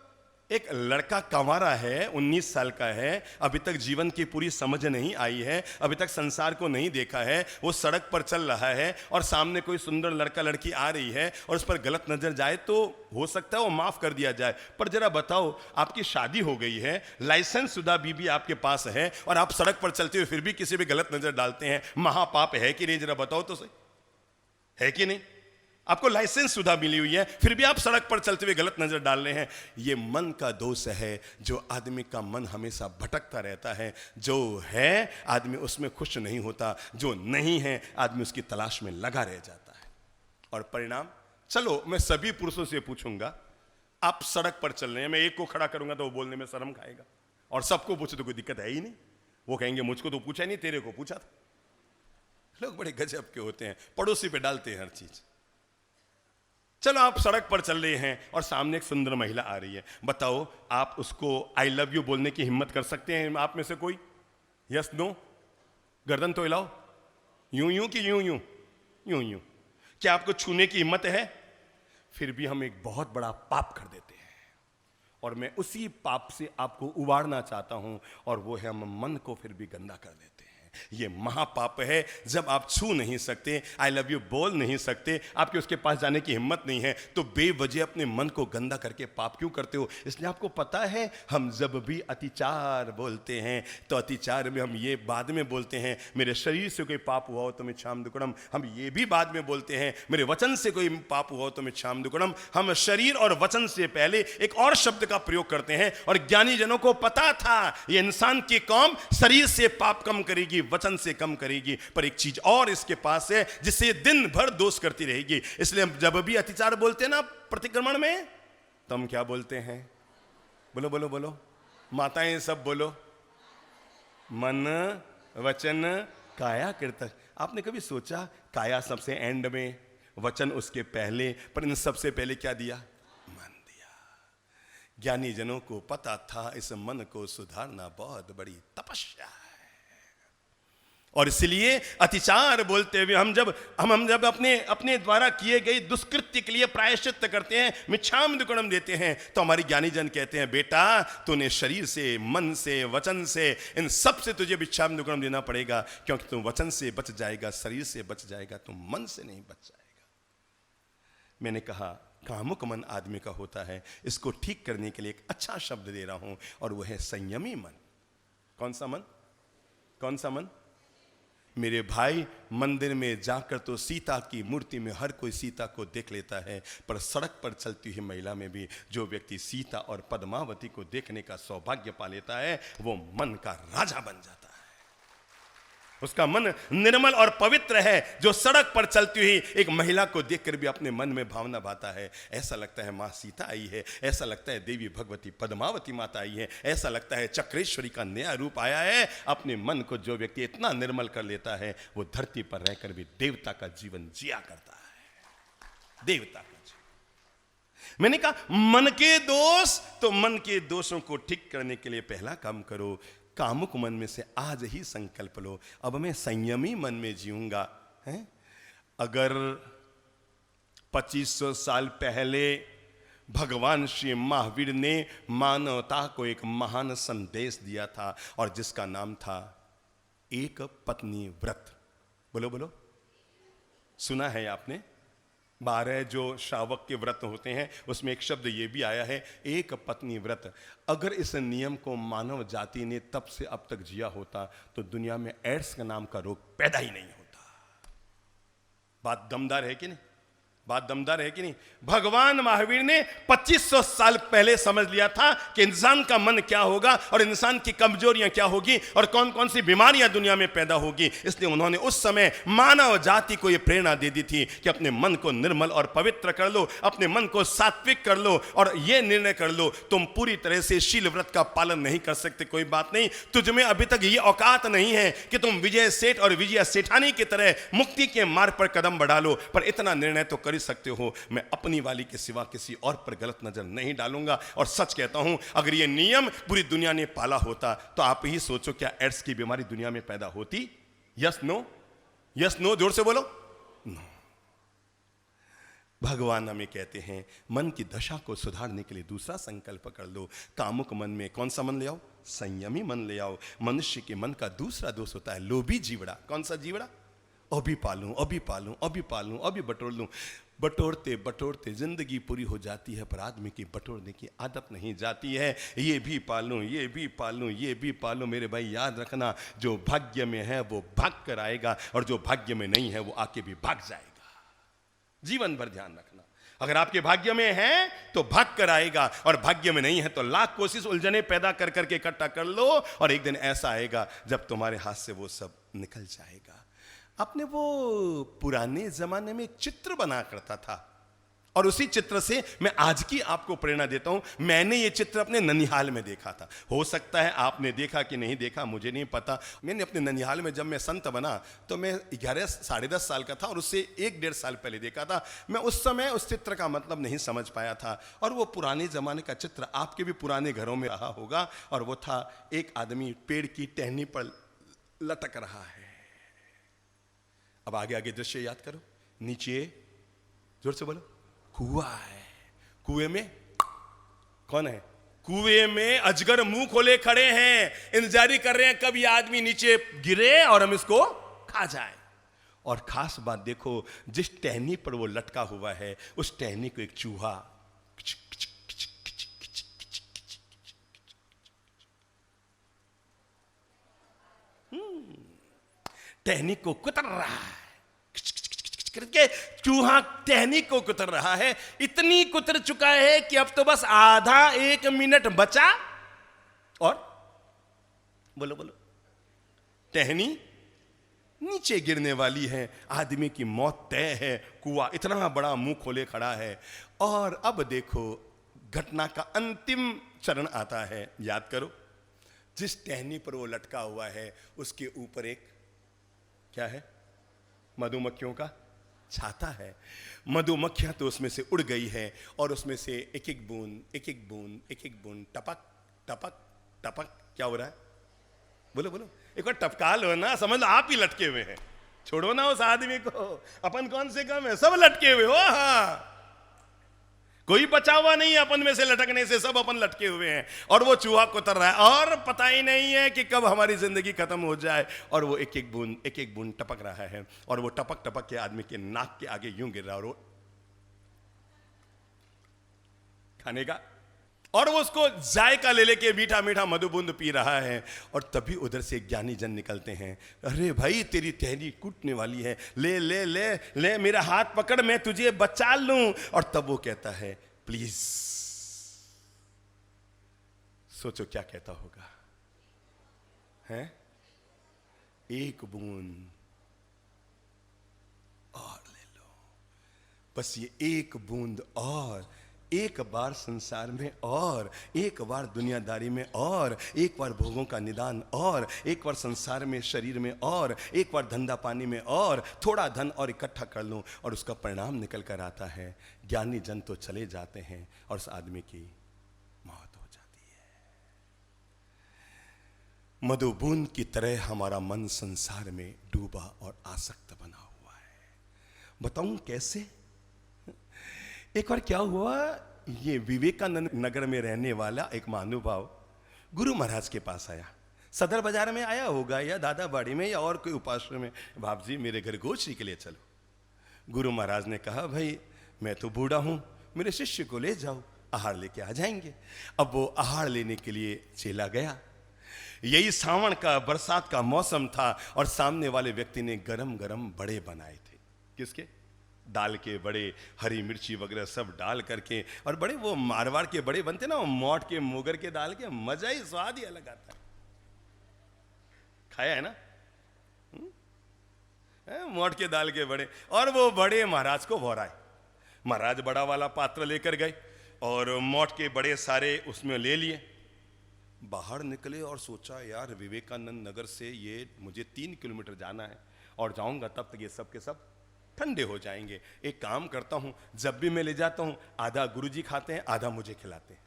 एक लड़का कंवारा है, 19 साल का है, अभी तक जीवन की पूरी समझ नहीं आई है, अभी तक संसार को नहीं देखा है, वो सड़क पर चल रहा है और सामने कोई सुंदर लड़का लड़की आ रही है और उस पर गलत नजर जाए तो हो सकता है वो माफ कर दिया जाए। पर जरा बताओ, आपकी शादी हो गई है, लाइसेंस शुदा बीवी आपके पास है, और आप सड़क पर चलते हुए फिर भी किसी भी गलत नजर डालते हैं, महापाप है कि नहीं? जरा बताओ तो सही, है कि नहीं? आपको लाइसेंस सुधा मिली हुई है, फिर भी आप सड़क पर चलते हुए गलत नजर डाल रहे हैं। ये मन का दोष है, जो आदमी का मन हमेशा भटकता रहता है। जो है आदमी उसमें खुश नहीं होता, जो नहीं है आदमी उसकी तलाश में लगा रह जाता है। और परिणाम, चलो मैं सभी पुरुषों से पूछूंगा, आप सड़क पर चल रहे हैं, मैं एक को खड़ा करूंगा तो वो बोलने में शर्म खाएगा, और सबको पूछे तो कोई दिक्कत है ही नहीं। वो कहेंगे मुझको तो पूछा नहीं, तेरे को पूछा था। लोग बड़े गजब के होते हैं, पड़ोसी पे डालते हैं हर चीज। चलो आप सड़क पर चल रहे हैं और सामने एक सुंदर महिला आ रही है, बताओ आप उसको आई लव यू बोलने की हिम्मत कर सकते हैं आप में से कोई? Yes no? गर्दन तो हिलाओ। यूं यूं कि यूं यूं? यूं यूं। क्या आपको छूने की हिम्मत है? फिर भी हम एक बहुत बड़ा पाप कर देते हैं, और मैं उसी पाप से आपको उबारना चाहता हूं, और वो है हम मन को फिर भी गंदा कर देते हैं। ये महापाप है। जब आप छू नहीं सकते, आई लव यू बोल नहीं सकते, आपके उसके पास जाने की हिम्मत नहीं है, तो बेवजह अपने मन को गंदा करके पाप क्यों करते हो? इसलिए आपको पता है, हम जब भी अतिचार बोलते हैं तो अतिचार में हम ये बाद में बोलते हैं, मेरे शरीर से कोई पाप हुआ हो तो मैं क्षाम दुक्कड़म। हम ये भी बाद में बोलते हैं, मेरे वचन से कोई पाप हुआ हो तो मैं क्षाम दुक्कड़म। हम शरीर और वचन से पहले एक और शब्द का प्रयोग करते हैं, और ज्ञानी जनों को पता था ये इंसान की कौम शरीर से पाप कम करेगी, वचन से कम करेगी, पर एक चीज और इसके पास है जिससे दिन भर दोष करती रहेगी। इसलिए हम जब भी अतिचार बोलते हैं ना प्रतिक्रमण में, तो हम क्या बोलते हैं? बोलो बोलो बोलो, माताएं सब बोलो, मन वचन काया कृत। आपने कभी सोचा काया सबसे एंड में, वचन उसके पहले, पर इन सबसे पहले क्या दिया? मन दिया। ज्ञानी जनों को पता था इस मन को सुधारना बहुत बड़ी तपस्या है, और इसलिए अतिचार बोलते हुए हम जब अपने द्वारा किए गए दुष्कृत्य के लिए प्रायश्चित करते हैं, मिच्छाम दुक्कड़म देते हैं, तो हमारी ज्ञानी जन कहते हैं बेटा तूने शरीर से, मन से, वचन से, इन सब से तुझे मिच्छाम दुक्कड़म देना पड़ेगा, क्योंकि तुम वचन से बच जाएगा, शरीर से बच जाएगा, तुम मन से नहीं बच जाएगा। मैंने कहा कामुक मन आदमी का होता है, इसको ठीक करने के लिए एक अच्छा शब्द दे रहा हूं, और वह है संयमी मन। कौन सा मन? कौन सा मन? मेरे भाई, मंदिर में जाकर तो सीता की मूर्ति में हर कोई सीता को देख लेता है, पर सड़क पर चलती हुई महिला में भी जो व्यक्ति सीता और पद्मावती को देखने का सौभाग्य पा लेता है, वो मन का राजा बन जाता है। उसका मन निर्मल और पवित्र है, जो सड़क पर चलती हुई एक महिला को देखकर भी अपने मन में भावना भाता है, ऐसा लगता है मां सीता आई है, ऐसा लगता है देवी भगवती पद्मावती माता आई है, ऐसा लगता है चक्रेश्वरी का नया रूप आया है। अपने मन को जो व्यक्ति इतना निर्मल कर लेता है, वो धरती पर रहकर भी देवता का जीवन जिया करता है, देवता का जीवन। मैंने कहा मन के दोष, तो मन के दोषों को ठीक करने के लिए पहला काम करो, कामुक मन में से आज ही संकल्प लो, अब मैं संयमी मन में जीऊंगा। हैं? अगर 2500 साल पहले भगवान श्री महावीर ने मानवता को एक महान संदेश दिया था, और जिसका नाम था एक पत्नी व्रत। बोलो बोलो, सुना है आपने? 12 जो श्रावक के व्रत होते हैं, उसमें एक शब्द ये भी आया है, एक पत्नी व्रत। अगर इस नियम को मानव जाति ने तब से अब तक जिया होता, तो दुनिया में एड्स का नाम का रोग पैदा ही नहीं होता। बात दमदार है कि नहीं? बात दमदार है कि नहीं? भगवान महावीर ने 2500 साल पहले समझ लिया था कि इंसान का मन क्या होगा, और इंसान की कमजोरियां क्या होगी, और कौन कौन सी बीमारियां दुनिया में पैदा होगी। इसलिए उन्होंने उस समय मानव जाति को यह प्रेरणा दे दी थी कि अपने मन को निर्मल और पवित्र कर लो, अपने मन को सात्विक कर लो, और यह निर्णय कर लो तुम पूरी तरह से शील व्रत का पालन नहीं कर सकते, कोई बात नहीं, तुझमें अभी तक ये औकात नहीं है कि तुम विजय सेठ और विजय सेठानी की तरह मुक्ति के मार्ग पर कदम बढ़ा लो, पर इतना निर्णय तो कर सकते हो, मैं अपनी वाली के सिवा किसी और पर गलत नजर नहीं डालूंगा। और सच कहता हूं, अगर ये नियम पूरी दुनिया ने पाला होता, तो आप ही सोचो क्या एड्स की बीमारी दुनिया में पैदा होती? Yes no? Yes no? जोर से बोलो। नो। भगवान हमें कहते हैं मन की दशा को सुधारने के लिए दूसरा संकल्प कर लो। कामुक मन में कौन सा मन ले आओ? संयमी मन ले आओ। मनुष्य के मन का दूसरा दोष होता है लोभी जीवड़ा। कौन सा जीवड़ा? अभी पालूं, अभी पालूं, अभी पालूं, अभी बटोर लूं। बटोरते बटोरते जिंदगी पूरी हो जाती है, पर आदमी की बटोरने की आदत नहीं जाती है। ये भी पालूं, ये भी पालूं, ये भी पालूं। मेरे भाई याद रखना, जो भाग्य में है वो भाग कर आएगा, और जो भाग्य में नहीं है वो आके भी भाग जाएगा। जीवन भर ध्यान रखना। अगर आपके भाग्य में है तो भाग कर आएगा, और भाग्य में नहीं है तो लाख कोशिश उलझने पैदा कर करके इकट्ठा कर लो, और एक दिन ऐसा आएगा जब तुम्हारे हाथ से वो सब निकल जाएगा। आपने वो पुराने जमाने में एक चित्र बना करता था, और उसी चित्र से मैं आज की आपको प्रेरणा देता हूं। मैंने ये चित्र अपने ननिहाल में देखा था। हो सकता है आपने देखा कि नहीं देखा, मुझे नहीं पता। मैंने अपने ननिहाल में, जब मैं संत बना तो मैं 11 साढ़े 10 साल का था, और उससे 1-1.5 साल पहले देखा था। मैं उस समय उस चित्र का मतलब नहीं समझ पाया था, और वो पुराने जमाने का चित्र आपके भी पुराने घरों में रहा होगा। और वो था एक आदमी पेड़ की टहनी पर लटक रहा है। अब आगे आगे दृश्य याद करो। नीचे जोर से बोलो, कुआं है। कुएं में कौन है? कुएं में अजगर मुंह खोले खड़े हैं, इंतजारी कर रहे हैं कब ये आदमी नीचे गिरे और हम इसको खा जाए। और खास बात देखो, जिस टहनी पर वो लटका हुआ है उस टहनी को एक चूहा टहनी को कुतर रहा है। करके चूहा टहनी को कुतर रहा है। इतनी कुतर चुका है कि अब तो बस आधा 1 मिनट बचा, और बोलो बोलो, टहनी नीचे गिरने वाली है। आदमी की मौत तय है। कुआं इतना बड़ा मुंह खोले खड़ा है। और अब देखो घटना का अंतिम चरण आता है। याद करो, जिस टहनी पर वो लटका हुआ है उसके ऊपर एक क्या है? मधुमक्खियों का छाता है। मधुमक्खियां तो उसमें से उड़ गई है, और उसमें से एक एक बूंद एक एक बूंद एक एक बूंद टपक टपक टपक। क्या हो रहा है? बोलो बोलो, एक बार टपका लो ना, समझ लो आप ही लटके हुए हैं। छोड़ो ना उस आदमी को, अपन कौन से कम है, सब लटके हुए हो। हाँ, कोई बचा हुआ नहीं है अपन में से लटकने से, सब अपन लटके हुए हैं। और वो चूहा कुतर रहा है, और पता ही नहीं है कि कब हमारी जिंदगी खत्म हो जाए। और वो एक एक बूंद टपक रहा है, और वो टपक टपक के आदमी के नाक के आगे यूं गिर रहा है, और वो खाने का, और वो उसको जायका ले लेके मीठा मीठा मधुबूंद पी रहा है। और तभी उधर से ज्ञानी जन निकलते हैं। अरे भाई, तेरी टहनी टूटने वाली है, ले ले ले ले, मेरा हाथ पकड़, मैं तुझे बचा लूं। और तब वो कहता है, प्लीज। सोचो क्या कहता होगा, हैं? एक बूंद और ले लो, बस ये एक बूंद और। एक बार संसार में, और एक बार दुनियादारी में, और एक बार भोगों का निदान, और एक बार संसार में, शरीर में, और एक बार धंधा पानी में, और थोड़ा धन और इकट्ठा कर लूं। और उसका परिणाम निकल कर आता है, ज्ञानी जन तो चले जाते हैं और उस आदमी की मौत हो जाती है। मधुबूंद की तरह हमारा मन संसार में डूबा और आसक्त बना हुआ है। बताऊं कैसे? एक बार क्या हुआ, ये विवेकानंद नगर में रहने वाला एक महानुभाव गुरु महाराज के पास आया। सदर बाजार में आया होगा, या दादाबाड़ी में, या और कोई उपाश्रम में। बाप जी, मेरे घर गोश्री के लिए चलो। गुरु महाराज ने कहा, भाई मैं तो बूढ़ा हूं, मेरे शिष्य को ले जाओ, आहार लेके आ जाएंगे। अब वो आहार लेने के लिए चला गया। यही सावन का, बरसात का मौसम था, और सामने वाले व्यक्ति ने गरम गरम बड़े बनाए थे। किसके? दाल के बड़े, हरी मिर्ची वगैरह सब डाल करके। और बड़े वो मारवाड़ के बड़े बनते ना, वो मोट के, मोगर के दाल के, मजा ही, स्वाद ही अलग आता है। खाया है ना? मोट के दाल के बड़े। और वो बड़े महाराज को भौराए। महाराज बड़ा वाला पात्र लेकर गए, और मोट के बड़े सारे उसमें ले लिए। बाहर निकले और सोचा, यार विवेकानंद नगर से ये मुझे 3 किलोमीटर जाना है, और जाऊंगा तब तक ये सब के सब ठंडे हो जाएंगे। एक काम करता हूं, जब भी मैं ले जाता हूं, आधा गुरुजी खाते हैं, आधा मुझे खिलाते हैं।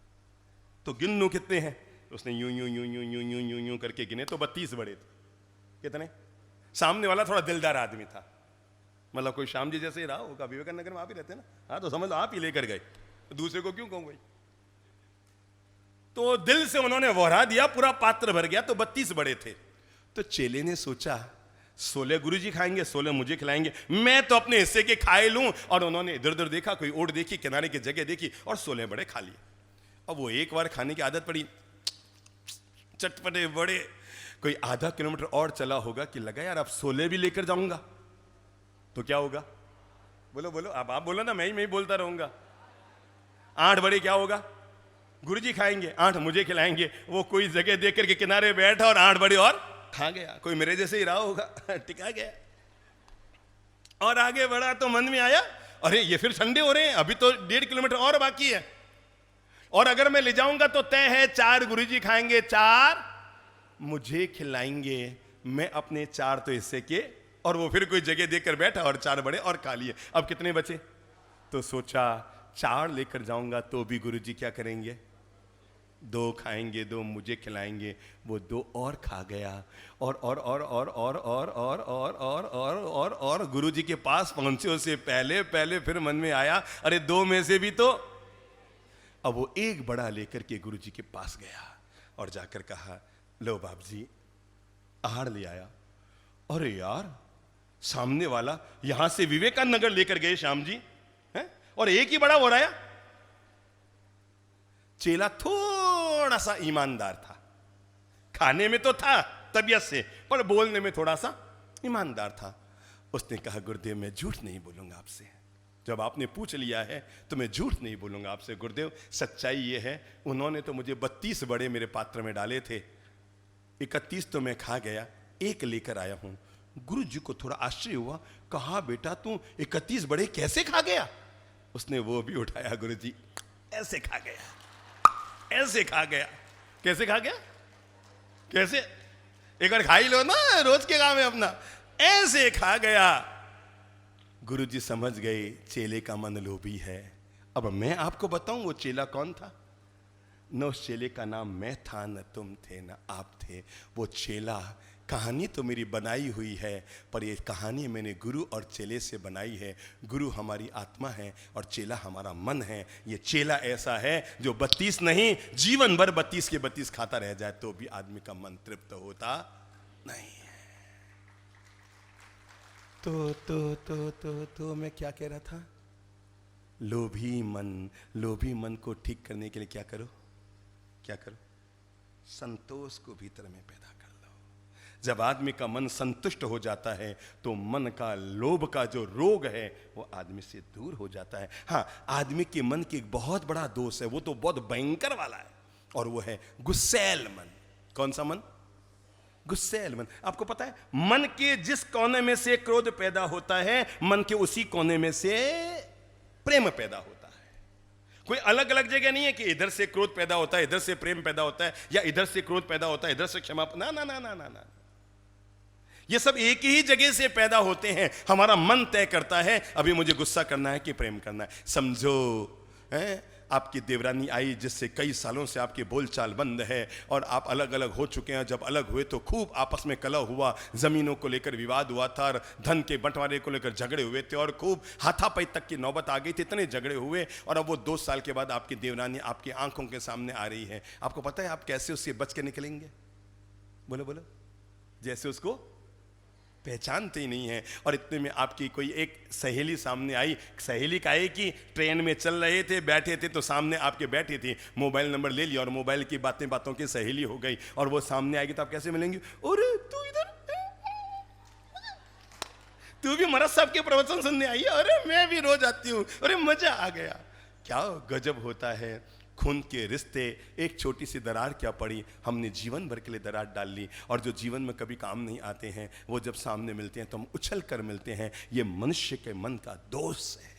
तो गिन लो कितने हैं। उसने यूं यूं यूं यूं यूं यूं यूं यूं करके गिने, तो 32 बड़े थे। कितने? सामने वाला थोड़ा दिलदार आदमी था, मतलब कोई श्याम जी जैसे ही रहा होगा, विवेकानंद नगर में आप ही रहते हैं ना। हाँ, तो समझ लो आप ही लेकर गए, दूसरे को क्यों कहूं भाई। तो दिल से उन्होंने वहरा दिया, पूरा पात्र भर गया। तो 32 बड़े थे। तो चेले ने सोचा, 16 गुरुजी खाएंगे, 16 मुझे खिलाएंगे, मैं तो अपने हिस्से के खाए लूं। और उन्होंने इधर उधर देखा, कोई ओट देखी, किनारे की जगह देखी, और 16 बड़े खा लिए। अब वो एक बार खाने की आदत पड़ी, चटपटे बड़े। कोई आधा किलोमीटर और चला होगा कि लगा, यार अब 16 भी लेकर जाऊंगा तो क्या होगा। बोलो बोलो, अब आप बोलो ना, मैं ही बोलता रहूंगा। 8 बड़े क्या होगा? गुरुजी खाएंगे, 8 मुझे खिलाएंगे। वो कोई जगह देख करके किनारे बैठा और 8 बड़े और खा गया। कोई मेरे जैसे ही रहा होगा, टिका गया और आगे बढ़ा। तो मन में आया, अरे ये फिर ठंडे हो रहे हैं, अभी तो 1.5 किलोमीटर और बाकी है, और अगर मैं ले जाऊंगा तो तय है 4 गुरुजी खाएंगे, 4 मुझे खिलाएंगे। मैं अपने 4 तो हिस्से के, और वो फिर कोई जगह देखकर बैठा और 4 बड़े और खा लिए। अब कितने बचे? तो सोचा 4 लेकर जाऊंगा तो भी गुरुजी क्या करेंगे? 2 खाएंगे, 2 मुझे खिलाएंगे। वो 2 और खा गया, और गुरुजी के पास पहुंचे उससे पहले फिर मन में आया, अरे 2 में से भी तो। अब वो एक बड़ा लेकर के गुरुजी के पास गया और जाकर कहा, लो बाप जी, आहार ले आया। अरे यार, सामने वाला यहां से विवेकानंद नगर लेकर गए श्याम जी हैं, और एक ही बड़ा हो रहा है। चेला थोड़ा सा ईमानदार था, खाने में तो था तबीयत से, पर बोलने में थोड़ा सा ईमानदार था। उसने कहा, गुरुदेव मैं झूठ नहीं बोलूंगा आपसे, जब आपने पूछ लिया है तो मैं झूठ नहीं बोलूंगा आपसे। गुरुदेव सच्चाई ये है, उन्होंने तो मुझे 32 बड़े मेरे पात्र में डाले थे, 31 तो मैं खा गया, 1 लेकर आया हूं। गुरु जी को थोड़ा आश्चर्य हुआ, कहा बेटा तू 31 बड़े कैसे खा गया? उसने वो भी उठाया, गुरु जी ऐसे खा गया, ऐसे खा गया। कैसे खा गया? कैसे? एक बार खा ही लो ना, रोज के काम है अपना। ऐसे खा गया। गुरुजी समझ गए चेले का मन लोभी है। अब मैं आपको बताऊं वो चेला कौन था? न उस चेले का नाम मैं था, न तुम थे, न आप थे। वो चेला, कहानी तो मेरी बनाई हुई है, पर ये कहानी मैंने गुरु और चेले से बनाई है। गुरु हमारी आत्मा है और चेला हमारा मन है। ये चेला ऐसा है जो 32 नहीं, जीवन भर 32 के 32 खाता रह जाए तो भी आदमी का मन तृप्त होता नहीं है। तो मैं क्या कह रहा था? लोभी मन को ठीक करने के लिए क्या करो? क्या करो? संतोष को भीतर में पैदा कर लो। जब आदमी का मन संतुष्ट हो जाता है तो मन का, लोभ का जो रोग है वो आदमी से दूर हो जाता है। हाँ, आदमी के मन की एक बहुत बड़ा दोष है, वो तो बहुत भयंकर वाला है, और वो है गुस्सैल मन। कौन सा मन? गुस्सैल मन। आपको पता है, मन के जिस कोने में से क्रोध पैदा होता है, मन के उसी कोने में से प्रेम पैदा होता है। कोई अलग अलग जगह नहीं है कि इधर से क्रोध पैदा होता है, इधर से प्रेम पैदा होता है, या इधर से क्रोध पैदा होता है, इधर से क्षमा। ना ना ना ना ना ना, ये सब एक ही जगह से पैदा होते हैं। हमारा मन तय करता है अभी मुझे गुस्सा करना है कि प्रेम करना है। समझो आपकी देवरानी आई जिससे कई सालों से आपकी बोलचाल बंद है और आप अलग अलग हो चुके हैं। जब अलग हुए तो खूब आपस में कलह हुआ, जमीनों को लेकर विवाद हुआ था, और धन के बंटवारे को लेकर झगड़े हुए थे, और खूब हाथापाई तक की नौबत आ गई थी, इतने झगड़े हुए। और अब वो 2 साल के बाद आपकी देवरानी आपकी आंखों के सामने आ रही है। आपको पता है आप कैसे उससे बच के निकलेंगे? बोलो बोलो। जैसे उसको पहचानते ही नहीं है। और इतने में आपकी कोई एक सहेली सामने आई। सहेली का है कि ट्रेन में चल रहे थे, बैठे थे, तो सामने आपके बैठी थी, मोबाइल नंबर ले लिया और मोबाइल की बातें बातों की सहेली हो गई। और वो सामने आएगी तो आप कैसे मिलेंगे? अरे तू इधर, तू भी महाराज साहब के प्रवचन सुनने आई है? अरे मैं भी रोज आती हूँ, अरे मजा आ गया। क्या गजब होता है। खून के रिश्ते, एक छोटी सी दरार क्या पड़ी, हमने जीवन भर के लिए दरार डाल ली। और जो जीवन में कभी काम नहीं आते हैं वो जब सामने मिलते हैं तो हम उछल कर मिलते हैं। ये मनुष्य के मन का दोष है।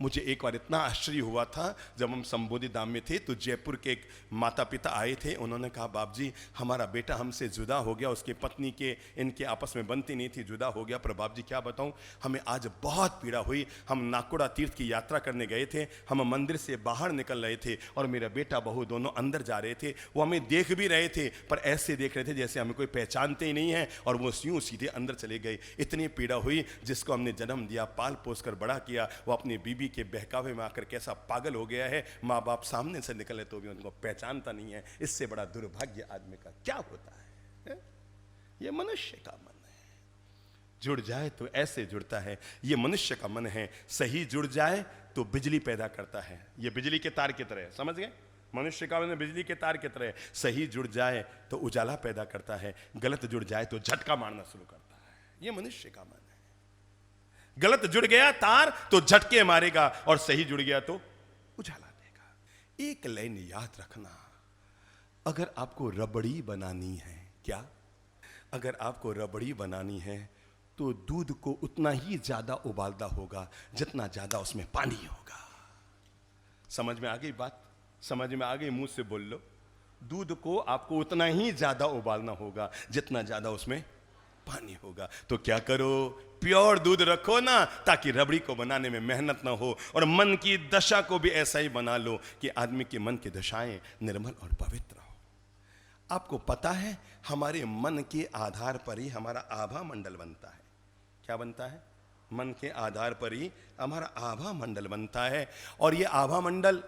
मुझे एक बार इतना आश्चर्य हुआ था, जब हम संबोधि धाम में थे तो जयपुर के एक माता पिता आए थे। उन्होंने कहा, बाप जी हमारा बेटा हमसे जुदा हो गया, उसकी पत्नी के इनके आपस में बनती नहीं थी, जुदा हो गया। पर बाप जी क्या बताऊं, हमें आज बहुत पीड़ा हुई। हम नाकोड़ा तीर्थ की यात्रा करने गए थे, हम मंदिर से बाहर निकल रहे थे और मेरा बेटा बहू दोनों अंदर जा रहे थे। वो हमें देख भी रहे थे पर ऐसे देख रहे थे जैसे हमें कोई पहचानते ही नहीं है, और वो यूं सीधे अंदर चले गए। इतनी पीड़ा हुई। जिसको हमने जन्म दिया, पाल पोस कर बड़ा किया, वो अपनी बीबी के बहकावे में आकर कैसा पागल हो गया है। माँ बाप सामने से निकले तो भी उनको पहचानता नहीं है। इससे बड़ा दुर्भाग्य आदमी का क्या होता है? ये मनुष्य का मन है। जुड़ जाए तो ऐसे जुड़ता है। ये मनुष्य का मन है। सही जुड़ जाए तो बिजली पैदा करता है। ये बिजली के तार की तरह, समझ गए? मनुष्य का मन बिजली के तार की तरह। सही जुड़ जाए तो उजाला पैदा करता है, गलत जुड़ जाए तो झटका मारना शुरू करता है। ये मनुष्य का मन है। गलत जुड़ गया तार तो झटके मारेगा और सही जुड़ गया तो उजाला देगा। एक लाइन याद रखना, अगर आपको रबड़ी बनानी है, क्या अगर आपको रबड़ी बनानी है तो दूध को उतना ही ज्यादा उबालना होगा जितना ज्यादा उसमें पानी होगा। समझ में आ गई बात? समझ में आ गई? मुंह से बोल लो। दूध को आपको उतना ही ज्यादा उबालना होगा जितना ज्यादा उसमें पानी होगा। तो क्या करो, प्योर दूध रखो ना, ताकि रबड़ी को बनाने में मेहनत ना हो। और मन की दशा को भी ऐसा ही बना लो कि आदमी के मन की दशाएं निर्मल और पवित्र हो। आपको पता है हमारे मन के आधार पर ही हमारा आभा मंडल बनता है। क्या बनता है? मन के आधार पर ही हमारा आभा मंडल बनता है। और ये आभा मंडल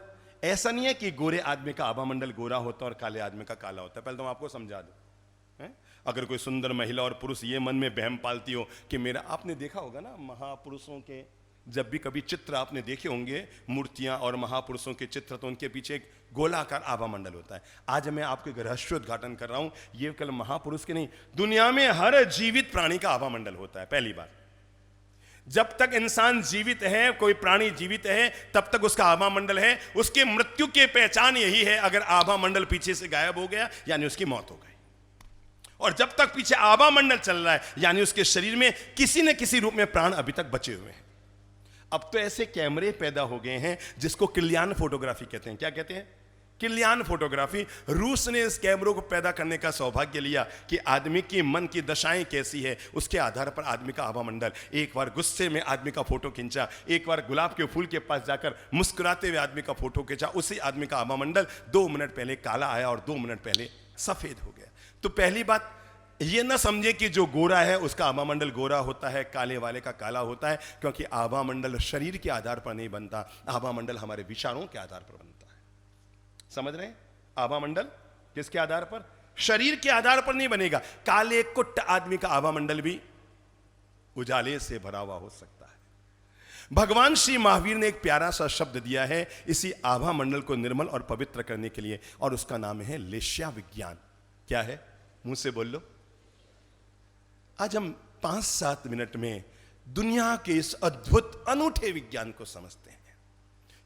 ऐसा नहीं है कि गोरे आदमी का आभा मंडल गोरा होता है और काले आदमी का काला होता है। पहले तो मैं आपको समझा दूं, अगर कोई सुंदर महिला और पुरुष ये मन में वहम पालती हो कि मेरा, आपने देखा होगा ना महापुरुषों के जब भी कभी चित्र आपने देखे होंगे, मूर्तियां और महापुरुषों के चित्र, तो उनके पीछे एक गोलाकार आभा मंडल होता है। आज मैं आपके एक रहस्योद्घाटन कर रहा हूं, ये केवल महापुरुष के नहीं, दुनिया में हर जीवित प्राणी का आभा मंडल होता है। पहली बार, जब तक इंसान जीवित है, कोई प्राणी जीवित है, तब तक उसका आभा मंडल है। उसके मृत्यु की पहचान यही है, अगर आभा मंडल पीछे से गायब हो गया यानी उसकी मौत हो गई। और जब तक पीछे आभा मंडल चल रहा है यानी उसके शरीर में किसी न किसी रूप में प्राण अभी तक बचे हुए हैं। अब तो ऐसे कैमरे पैदा हो गए हैं जिसको किलियान फोटोग्राफी कहते हैं। क्या कहते हैं? Kylian photography. रूस ने इस कैमरों को पैदा करने का सौभाग्य लिया कि आदमी की मन की दशाएं कैसी है उसके आधार पर आदमी का आभा मंडल। एक बार गुस्से में आदमी का फोटो खींचा, एक बार गुलाब के फूल के पास जाकर मुस्कुराते हुए आदमी का फोटो खींचा, उसी आदमी का आभा मंडल 2 मिनट पहले काला आया और 2 मिनट पहले सफेद हो गया। तो पहली बात ये ना समझे कि जो गोरा है उसका आभा मंडल गोरा होता है, काले वाले का काला होता है, क्योंकि आभा मंडल शरीर के आधार पर नहीं बनता, आभा मंडल हमारे विचारों के आधार पर बनता है। समझ रहे हैं? आभा मंडल किसके आधार पर? शरीर के आधार पर नहीं बनेगा। काले कुट्ट आदमी का आभा मंडल भी उजाले से भरा हुआ हो सकता है। भगवान श्री महावीर ने एक प्यारा सा शब्द दिया है इसी आभा मंडल को निर्मल और पवित्र करने के लिए, और उसका नाम है लेश्या विज्ञान। क्या है? मुंह से बोल लो। आज हम 5-7 मिनट में दुनिया के इस अद्भुत अनूठे विज्ञान को समझते हैं,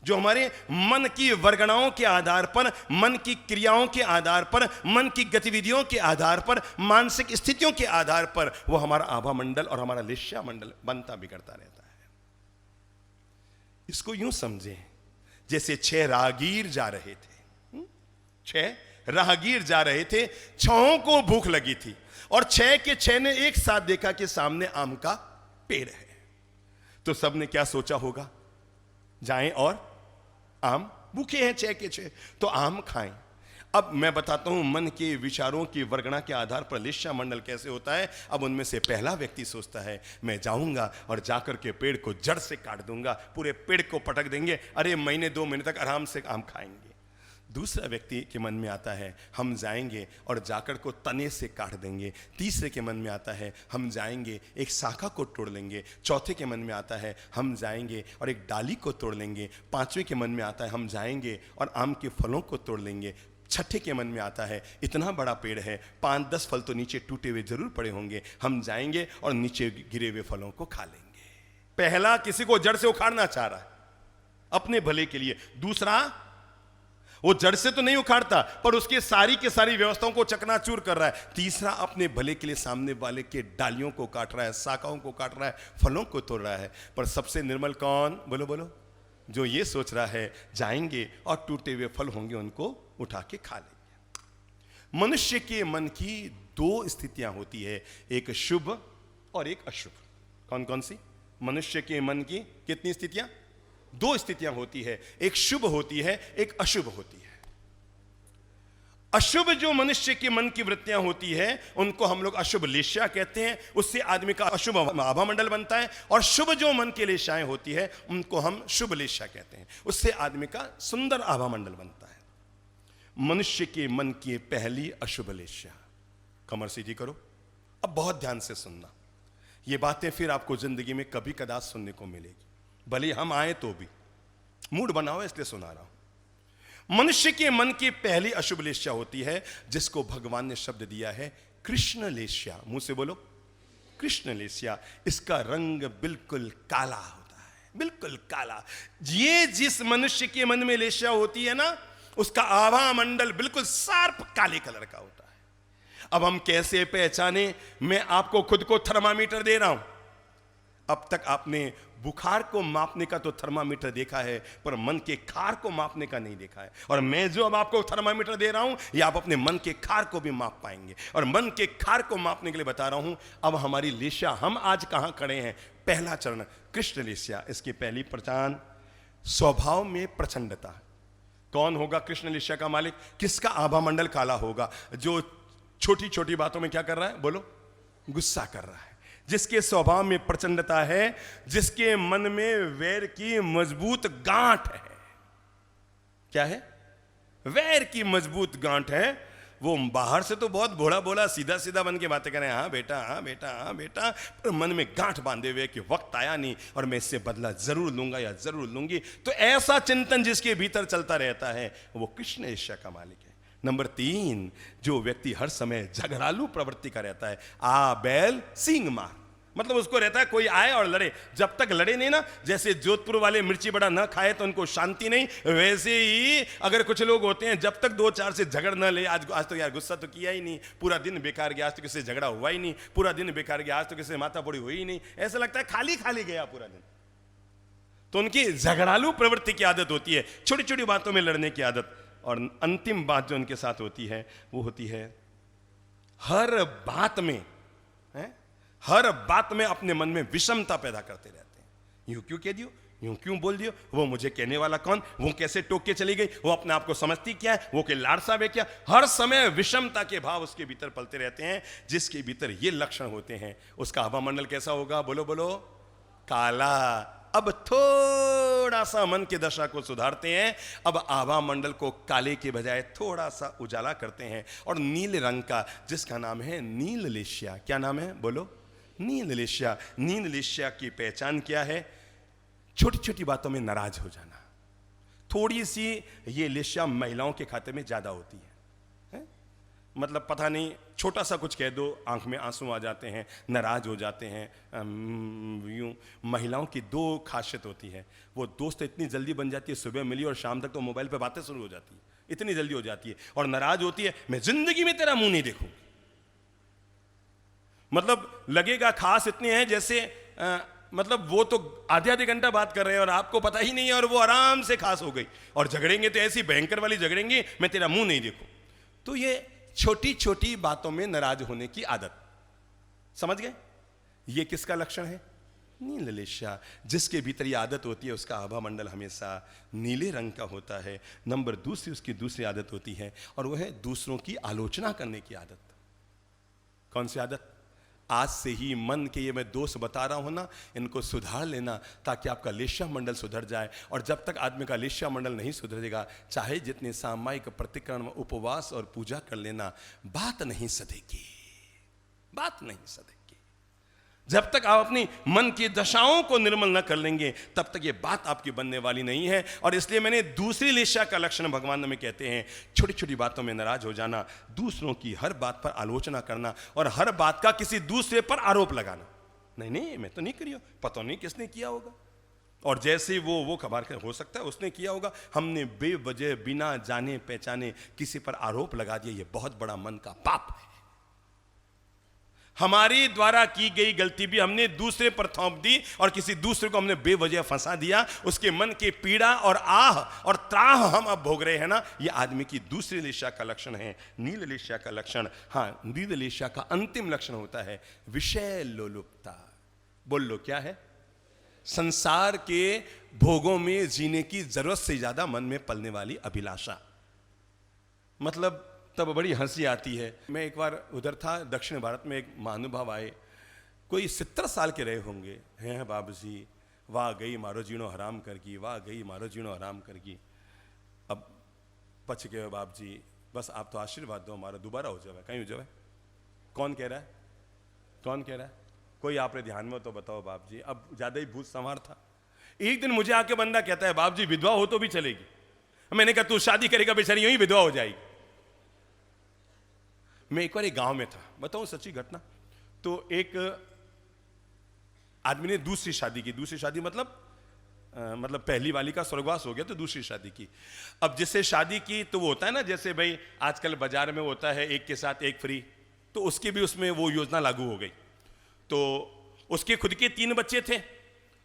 जो हमारे मन की वर्गणाओं के आधार पर, मन की क्रियाओं के आधार पर, मन की गतिविधियों के आधार पर, मानसिक स्थितियों के आधार पर वो हमारा आभा मंडल और हमारा लेश्या मंडल बनता बिगड़ता रहता है। इसको यूं समझें जैसे 6 राहगीर जा रहे थे। 6 राहगीर जा रहे थे, 6 को भूख लगी थी और 6 के 6 ने एक साथ देखा कि सामने आम का पेड़ है। तो सबने क्या सोचा होगा? जाएं और आम, भूखे हैं 6 के 6, तो आम खाएं। अब मैं बताता हूं मन के विचारों की वर्गणा के आधार पर लेश्या मंडल कैसे होता है। अब उनमें से पहला व्यक्ति सोचता है मैं जाऊंगा और जाकर के पेड़ को जड़ से काट दूंगा, पूरे पेड़ को पटक देंगे, अरे महीने 2 महीने तक आराम से आम खाएंगे। दूसरा व्यक्ति के मन में आता है हम जाएंगे और जाकर को तने से काट देंगे। तीसरे के मन में आता है हम जाएंगे एक शाखा को तोड़ लेंगे। चौथे के मन में आता है हम जाएंगे और एक डाली को तोड़ लेंगे। 5वें के मन में आता है हम जाएंगे और आम के फलों को तोड़ लेंगे। 6ठे के मन में आता है इतना बड़ा पेड़ है, 5-10 फल तो नीचे टूटे हुए जरूर पड़े होंगे, हम जाएंगे और नीचे गिरे हुए फलों को खा लेंगे। पहला किसी को जड़ से उखाड़ना चाह रहा है अपने भले के लिए, दूसरा वो जड़ से तो नहीं उखाड़ता पर उसकी सारी की सारी व्यवस्थाओं को चकनाचूर कर रहा है। तीसरा अपने भले के लिए सामने वाले के डालियों को काट रहा है, शाखाओं को काट रहा है, फलों को तोड़ रहा है। पर सबसे निर्मल कौन? बोलो बोलो। जो ये सोच रहा है जाएंगे और टूटे हुए फल होंगे उनको उठा के खा लेंगे। मनुष्य के मन की 2 स्थितियां होती है, एक शुभ और एक अशुभ। कौन कौन सी? मनुष्य के मन की कितनी स्थितियां? 2 स्थितियां होती है, एक शुभ होती है, एक अशुभ होती है। अशुभ जो मनुष्य के मन की वृत्तियां होती है उनको हम लोग अशुभ लेश्या कहते हैं, उससे आदमी का अशुभ आभा मंडल बनता है। और शुभ जो मन की लेश्याएं होती है उनको हम शुभ लेश्या कहते हैं, उससे आदमी का सुंदर आभा मंडल बनता है। मनुष्य के मन की पहली अशुभ लेश्या, कमर सीधी करो, अब बहुत ध्यान से सुनना, ये बातें फिर आपको जिंदगी में कभी कदाच सुनने को मिलेगी, भले हम आए तो भी। मूड बनाओ इसलिए सुना रहा हूं। मनुष्य के मन की पहली अशुभ लेश्या होती है जिसको भगवान ने शब्द दिया है कृष्ण लेश्या। मुंह से बोलो कृष्ण लेस्या, इसका रंग बिल्कुल काला होता है, बिल्कुल काला। ये जिस मनुष्य के मन में लेस्या होती है ना, उसका आभा मंडल बिल्कुल शार्प काले कलर का होता है। अब हम कैसे पहचाने? मैं आपको खुद को थर्मामीटर दे रहा हूं। अब तक आपने बुखार को मापने का तो थर्मामीटर देखा है, पर मन के खार को मापने का नहीं देखा है। और मैं जो अब आपको थर्मामीटर दे रहा हूं, ये आप अपने मन के खार को भी माप पाएंगे। और मन के खार को मापने के लिए बता रहा हूं, अब हमारी लेस्या, हम आज कहां खड़े हैं? पहला चरण कृष्ण लेस्या। इसकी पहली पहचान, स्वभाव में प्रचंडता। कौन होगा कृष्ण लेस्या का मालिक? किसका आभा मंडल काला होगा? जो छोटी छोटी बातों में क्या कर रहा है? बोलो, गुस्सा कर रहा है। जिसके स्वभाव में प्रचंडता है, जिसके मन में वैर की मजबूत गांठ है। क्या है? वैर की मजबूत गांठ है। वो बाहर से तो बहुत भोला भोला सीधा सीधा बन के बातें करें, हाँ बेटा, हाँ बेटा, हाँ बेटा, पर मन में गांठ बांधे हुए कि वक्त आया नहीं और मैं इससे बदला जरूर लूंगा या जरूर लूंगी। तो ऐसा चिंतन जिसके भीतर चलता रहता है, वो कृष्ण लेस्या का मालिक है। नंबर 3, जो व्यक्ति हर समय झगड़ालू प्रवृत्ति का रहता है। आ बैल सींग मार, मतलब उसको रहता है कोई आए और लड़े। जब तक लड़े नहीं ना, जैसे जोधपुर वाले मिर्ची बड़ा न खाए तो उनको शांति नहीं, वैसे ही अगर कुछ लोग होते हैं, जब तक 2-4 से झगड़ न ले, आज तो यार गुस्सा तो किया ही नहीं, पूरा दिन बेकार गया, आज तो किसी से झगड़ा हुआ ही नहीं, पूरा दिन बेकार गया, आज तो किसी से माथापोड़ी हुई ही नहीं, ऐसा लगता है खाली खाली गया पूरा दिन। तो उनकी झगड़ालू प्रवृत्ति की आदत होती है, छोटी छोटी बातों में लड़ने की आदत। और अंतिम बात जो उनके साथ होती है, वो होती है हर बात में अपने मन में विषमता पैदा करते रहते हैं। यूं क्यों कह दियो, यूं क्यों बोल दियो, वो मुझे कहने वाला कौन, वो कैसे टोक के चली गई, वो अपने आप को समझती क्या है, वो के लाड़ साहब है क्या। हर समय विषमता के भाव उसके भीतर पलते रहते हैं। जिसके भीतर ये लक्षण होते हैं, उसका आभा मंडल कैसा होगा? बोलो बोलो, काला। अब थोड़ा सा मन की दशा को सुधारते हैं। अब आभा मंडल को काले के बजाय थोड़ा सा उजाला करते हैं, और नील रंग का, जिसका नाम है नील लेस्या। क्या नाम है? बोलो, नील लेस्या। नील लेस्या की पहचान क्या है? छोटी छोटी बातों में नाराज हो जाना। थोड़ी सी ये लेस्या महिलाओं के खाते में ज्यादा होती है। मतलब पता नहीं, छोटा सा कुछ कह दो, आंख में आंसू आ जाते हैं, नाराज हो जाते हैं। यूं महिलाओं की 2 खासियत होती है। वो दोस्त इतनी जल्दी बन जाती है, सुबह मिली और शाम तक तो मोबाइल पे बातें शुरू हो जाती है, इतनी जल्दी हो जाती है। और नाराज होती है, मैं जिंदगी में तेरा मुंह नहीं देखूंगी। मतलब लगेगा खास इतनी है जैसे मतलब वो तो आधे घंटा बात कर रहे हैं और आपको पता ही नहीं है, और वो आराम से खास हो गई। और झगड़ेंगे तो ऐसी भयंकर वाली झगड़ेंगे, मैं तेरा मुंह नहीं देखूं। तो ये छोटी छोटी बातों में नाराज होने की आदत, समझ गए? ये किसका लक्षण है? नील लेस्या। जिसके भीतर ये आदत होती है, उसका आभा मंडल हमेशा नीले रंग का होता है। नंबर दूसरी, उसकी दूसरी आदत होती है, और वह है दूसरों की आलोचना करने की आदत। कौन सी आदत? आज से ही मन के ये मैं दोष बता रहा हूं ना, इनको सुधार लेना, ताकि आपका लेस्या मंडल सुधर जाए। और जब तक आदमी का लेस्या मंडल नहीं सुधरेगा, चाहे जितने सामायिक प्रतिक्रम, उपवास और पूजा कर लेना, बात नहीं सधेगी, बात नहीं सधेगी। जब तक आप अपनी मन की दशाओं को निर्मल न कर लेंगे, तब तक ये बात आपकी बनने वाली नहीं है। और इसलिए मैंने दूसरी लेस्या का लक्षण भगवान में कहते हैं, छोटी छोटी बातों में नाराज हो जाना, दूसरों की हर बात पर आलोचना करना, और हर बात का किसी दूसरे पर आरोप लगाना। नहीं नहीं, मैं तो नहीं करियो, पता नहीं किसने किया होगा। और जैसे वो खबर हो सकता है उसने किया होगा। हमने बेवजह बिना जाने पहचाने किसी पर आरोप लगा दिया, ये बहुत बड़ा मन का पाप है। हमारी द्वारा की गई गलती भी हमने दूसरे पर थोप दी, और किसी दूसरे को हमने बेवजह फंसा दिया। उसके मन की पीड़ा और आह और त्राह हम अब भोग रहे हैं ना। यह आदमी की दूसरी लेस्या का लक्षण है, नील लेस्या का लक्षण। हाँ, नील लेस्या का अंतिम लक्षण होता है विषय लोलुपता। बोल लो, क्या है? संसार के भोगों में जीने की जरूरत से ज्यादा मन में पलने वाली अभिलाषा। मतलब तब बड़ी हंसी आती है। मैं एक बार उधर था, दक्षिण भारत में एक महानुभाव आए, कोई 70 साल के रहे होंगे। हैं बाबू जी, वाह गई मारो जीणो हराम करगी, वाह गई मारो जीणो हराम करगी। अब पच गए बाप जी, बस आप तो आशीर्वाद दो, हमारा दोबारा हो जाए। कहीं हो जाए? कौन कह रहा है? कौन कह रहा है? कोई आपने ध्यान में तो बताओ बाप जी। अब ज्यादा ही भूत संवार था। एक दिन मुझे आके बंदा कहता है, बाप जी विधवा हो तो भी चलेगी। मैंने कहा तू शादी करेगा बेचारी यूं ही विधवा हो जाएगी। मैं एक बार एक गांव में था, बताऊं सच्ची घटना। तो एक आदमी ने दूसरी शादी की, दूसरी शादी मतलब पहली वाली का स्वर्गवास हो गया तो दूसरी शादी की। अब जिससे शादी की तो वो होता है ना, जैसे भाई आजकल बाजार में होता है एक के साथ एक फ्री, तो उसकी भी उसमें वो योजना लागू हो गई। तो उसके खुद के 3 बच्चे थे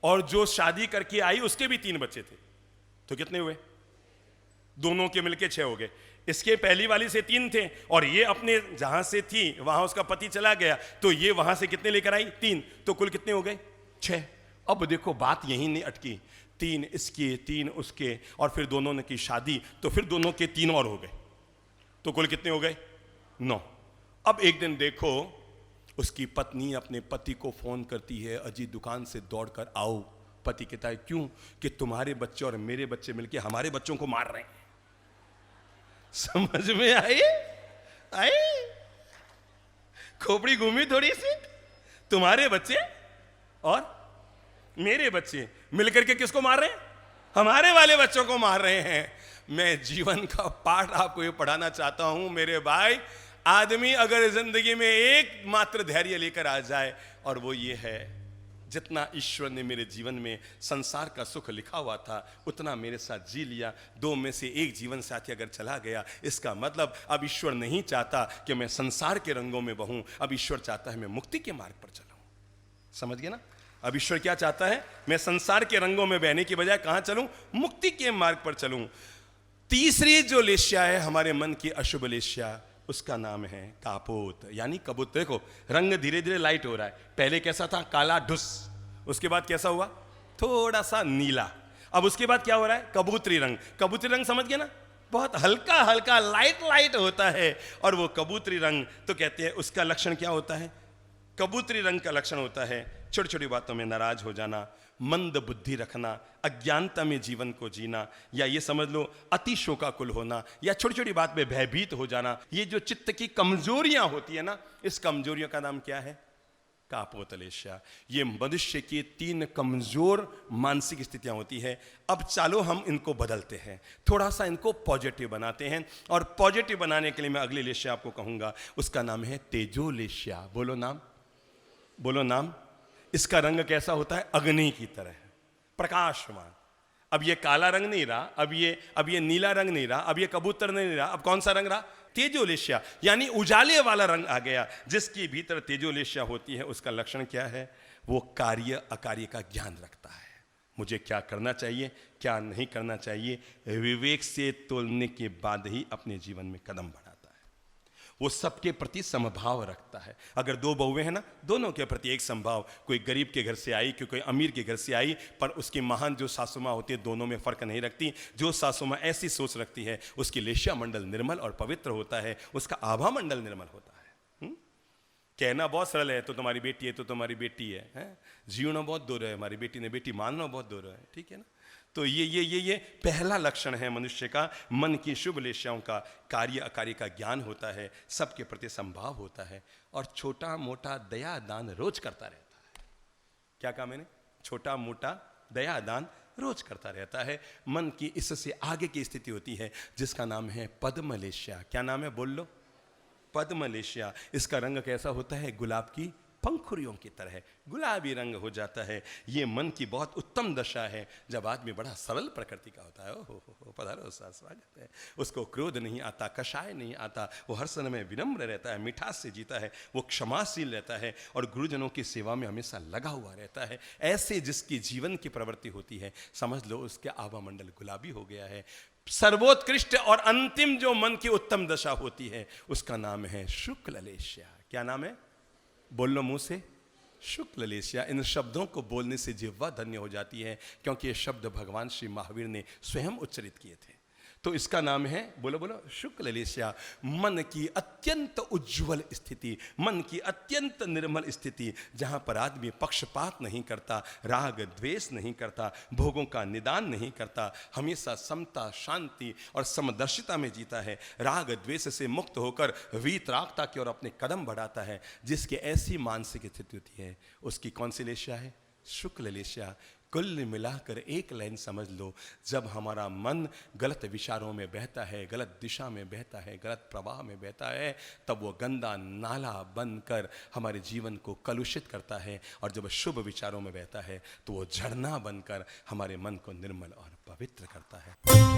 और जो शादी करके आई उसके भी 3 बच्चे थे, तो कितने हुए? दोनों के मिलके 6 हो गए। इसके पहली वाली से 3 थे और ये अपने जहां से थी वहां उसका पति चला गया, तो ये वहां से कितने लेकर आई? 3, तो कुल कितने हो गए? 6। अब देखो बात यहीं नहीं अटकी, 3 इसके 3 उसके और फिर दोनों ने की शादी, तो फिर दोनों के 3 और हो गए, तो कुल कितने हो गए? 9। अब एक दिन देखो उसकी पत्नी अपने पति को फोन करती है, अजी दुकान से दौड़कर आओ। पति कहता है क्यों? कि तुम्हारे बच्चे और मेरे बच्चे मिलके हमारे बच्चों को मार रहे हैं। समझ में आई? खोपड़ी घूमी थोड़ी सी। तुम्हारे बच्चे और मेरे बच्चे मिलकर के किसको मार रहे हैं? हमारे वाले बच्चों को मार रहे हैं। मैं जीवन का पाठ आपको ये पढ़ाना चाहता हूं मेरे भाई, आदमी अगर जिंदगी में एकमात्र धैर्य लेकर आ जाए, और वो ये है, जितना ईश्वर ने मेरे जीवन में संसार का सुख लिखा हुआ था उतना मेरे साथ जी लिया। 2 में से एक जीवन साथी अगर चला गया, इसका मतलब अब ईश्वर नहीं चाहता कि मैं संसार के रंगों में बहूं, अब ईश्वर चाहता है मैं मुक्ति के मार्ग पर चलूं। समझ गए ना? अब ईश्वर क्या चाहता है? मैं संसार के रंगों में बहने की बजाय कहां चलूं? मुक्ति के मार्ग पर चलूं। तीसरी जो लेस्या है हमारे मन की अशुभ लेस्या, उसका नाम है कापोत, यानी कबूतर। देखो रंग धीरे धीरे लाइट हो रहा है, पहले कैसा था? काला ढुस, उसके बाद कैसा हुआ? थोड़ा सा नीला, अब उसके बाद क्या हो रहा है? कबूतरी रंग। कबूतरी रंग समझ गए ना? बहुत हल्का हल्का लाइट होता है, और वो कबूतरी रंग तो कहते हैं उसका लक्षण क्या होता है? कबूतरी रंग का लक्षण होता है छोटी छोटी बातों में नाराज हो जाना, मंद बुद्धि रखना, अज्ञानता में जीवन को जीना, या ये समझ लो अति शोकाकुल होना, या छोटी छोटी बात में भयभीत हो जाना। ये जो चित्त की कमजोरियां होती है ना, इस कमजोरियों का नाम क्या है? कापोतलेश्या। ये मनुष्य की 3 कमजोर मानसिक स्थितियां होती है। अब चलो हम इनको बदलते हैं, थोड़ा सा इनको पॉजिटिव बनाते हैं, और पॉजिटिव बनाने के लिए मैं अगली लेश्या आपको कहूंगा, उसका नाम है तेजोलेश्या। बोलो नाम, बोलो नाम। इसका रंग कैसा होता है? अग्नि की तरह प्रकाशमान। अब ये काला रंग नहीं रहा, अब ये नीला रंग नहीं रहा, अब ये कबूतर नहीं रहा, अब कौन सा रंग रहा? तेजोलेश्या, यानी उजाले वाला रंग आ गया। जिसके भीतर तेजोलेश्या होती है उसका लक्षण क्या है? वो कार्य अकार्य का ज्ञान रखता है। मुझे क्या करना चाहिए, क्या नहीं करना चाहिए, विवेक से तोलने के बाद ही अपने जीवन में कदम बढ़ाता है। वो सबके प्रति समभाव रखता है। अगर 2 बहुएं हैं ना, दोनों के प्रति एक समभाव। कोई गरीब के घर से आई, कोई अमीर के घर से आई, पर उसकी महान जो सासू माँ होती है दोनों में फर्क नहीं रखती। जो सासू माँ ऐसी सोच रखती है उसकी लेश्या मंडल निर्मल और पवित्र होता है, उसका आभा मंडल निर्मल होता है। कहना बहुत सरल है, तो तुम्हारी बेटी है तो तुम्हारी बेटी है? जीवना बहुत दूर है, हमारी बेटी ने बेटी मानना बहुत दूर है, ठीक है ना? तो ये पहला लक्षण है मनुष्य का, मन की शुभ लेश्याओं का कार्य अकार्य का ज्ञान होता है, सबके प्रति संभाव होता है, और छोटा मोटा दया दान रोज करता रहता है। क्या कहा मैंने? छोटा मोटा दया दान रोज करता रहता है। मन की इससे आगे की स्थिति होती है जिसका नाम है पद्मलेश्या। क्या नाम है? बोल लो। पद्मलेश्या। इसका रंग कैसा होता है? गुलाब की पंखुड़ियों की तरह गुलाबी रंग हो जाता है। ये मन की बहुत उत्तम दशा है जब आदमी बड़ा सरल प्रकृति का होता है। ओहो पधारो सर, स्वागत है। उसको क्रोध नहीं आता, कषाय नहीं आता, वो हर समय विनम्र रहता है, मिठास से जीता है, वो क्षमाशील रहता है और गुरुजनों की सेवा में हमेशा लगा हुआ रहता है। ऐसे जिसकी जीवन की प्रवृत्ति होती है, समझ लो उसके आभा मंडल गुलाबी हो गया है। सर्वोत्कृष्ट और अंतिम जो मन की उत्तम दशा होती है उसका नाम है शुक्ललेश्या। क्या नाम है? बोल लो मुंह से, शुक्ललेश्या। इन शब्दों को बोलने से जिह्वा धन्य हो जाती है, क्योंकि ये शब्द भगवान श्री महावीर ने स्वयं उच्चरित किए थे। तो इसका नाम है, बोलो बोलो, शुक्ललेश्या। मन की अत्यंत उज्जवल स्थिति, मन की अत्यंत निर्मल स्थिति, जहां पर आदमी पक्षपात नहीं करता, राग द्वेष नहीं करता, भोगों का निदान नहीं करता, हमेशा समता, शांति और समदर्शिता में जीता है, राग द्वेष से मुक्त होकर वीतरागता की ओर अपने कदम बढ़ाता है। जिसकी ऐसी मानसिक स्थिति होती है उसकी कौन सी लेश्या है? शुक्ललेश्या। कुल मिलाकर एक लाइन समझ लो, जब हमारा मन गलत विचारों में बहता है, गलत दिशा में बहता है, गलत प्रवाह में बहता है, तब वो गंदा नाला बनकर हमारे जीवन को कलुषित करता है। और जब शुभ विचारों में बहता है तो वो झरना बनकर हमारे मन को निर्मल और पवित्र करता है।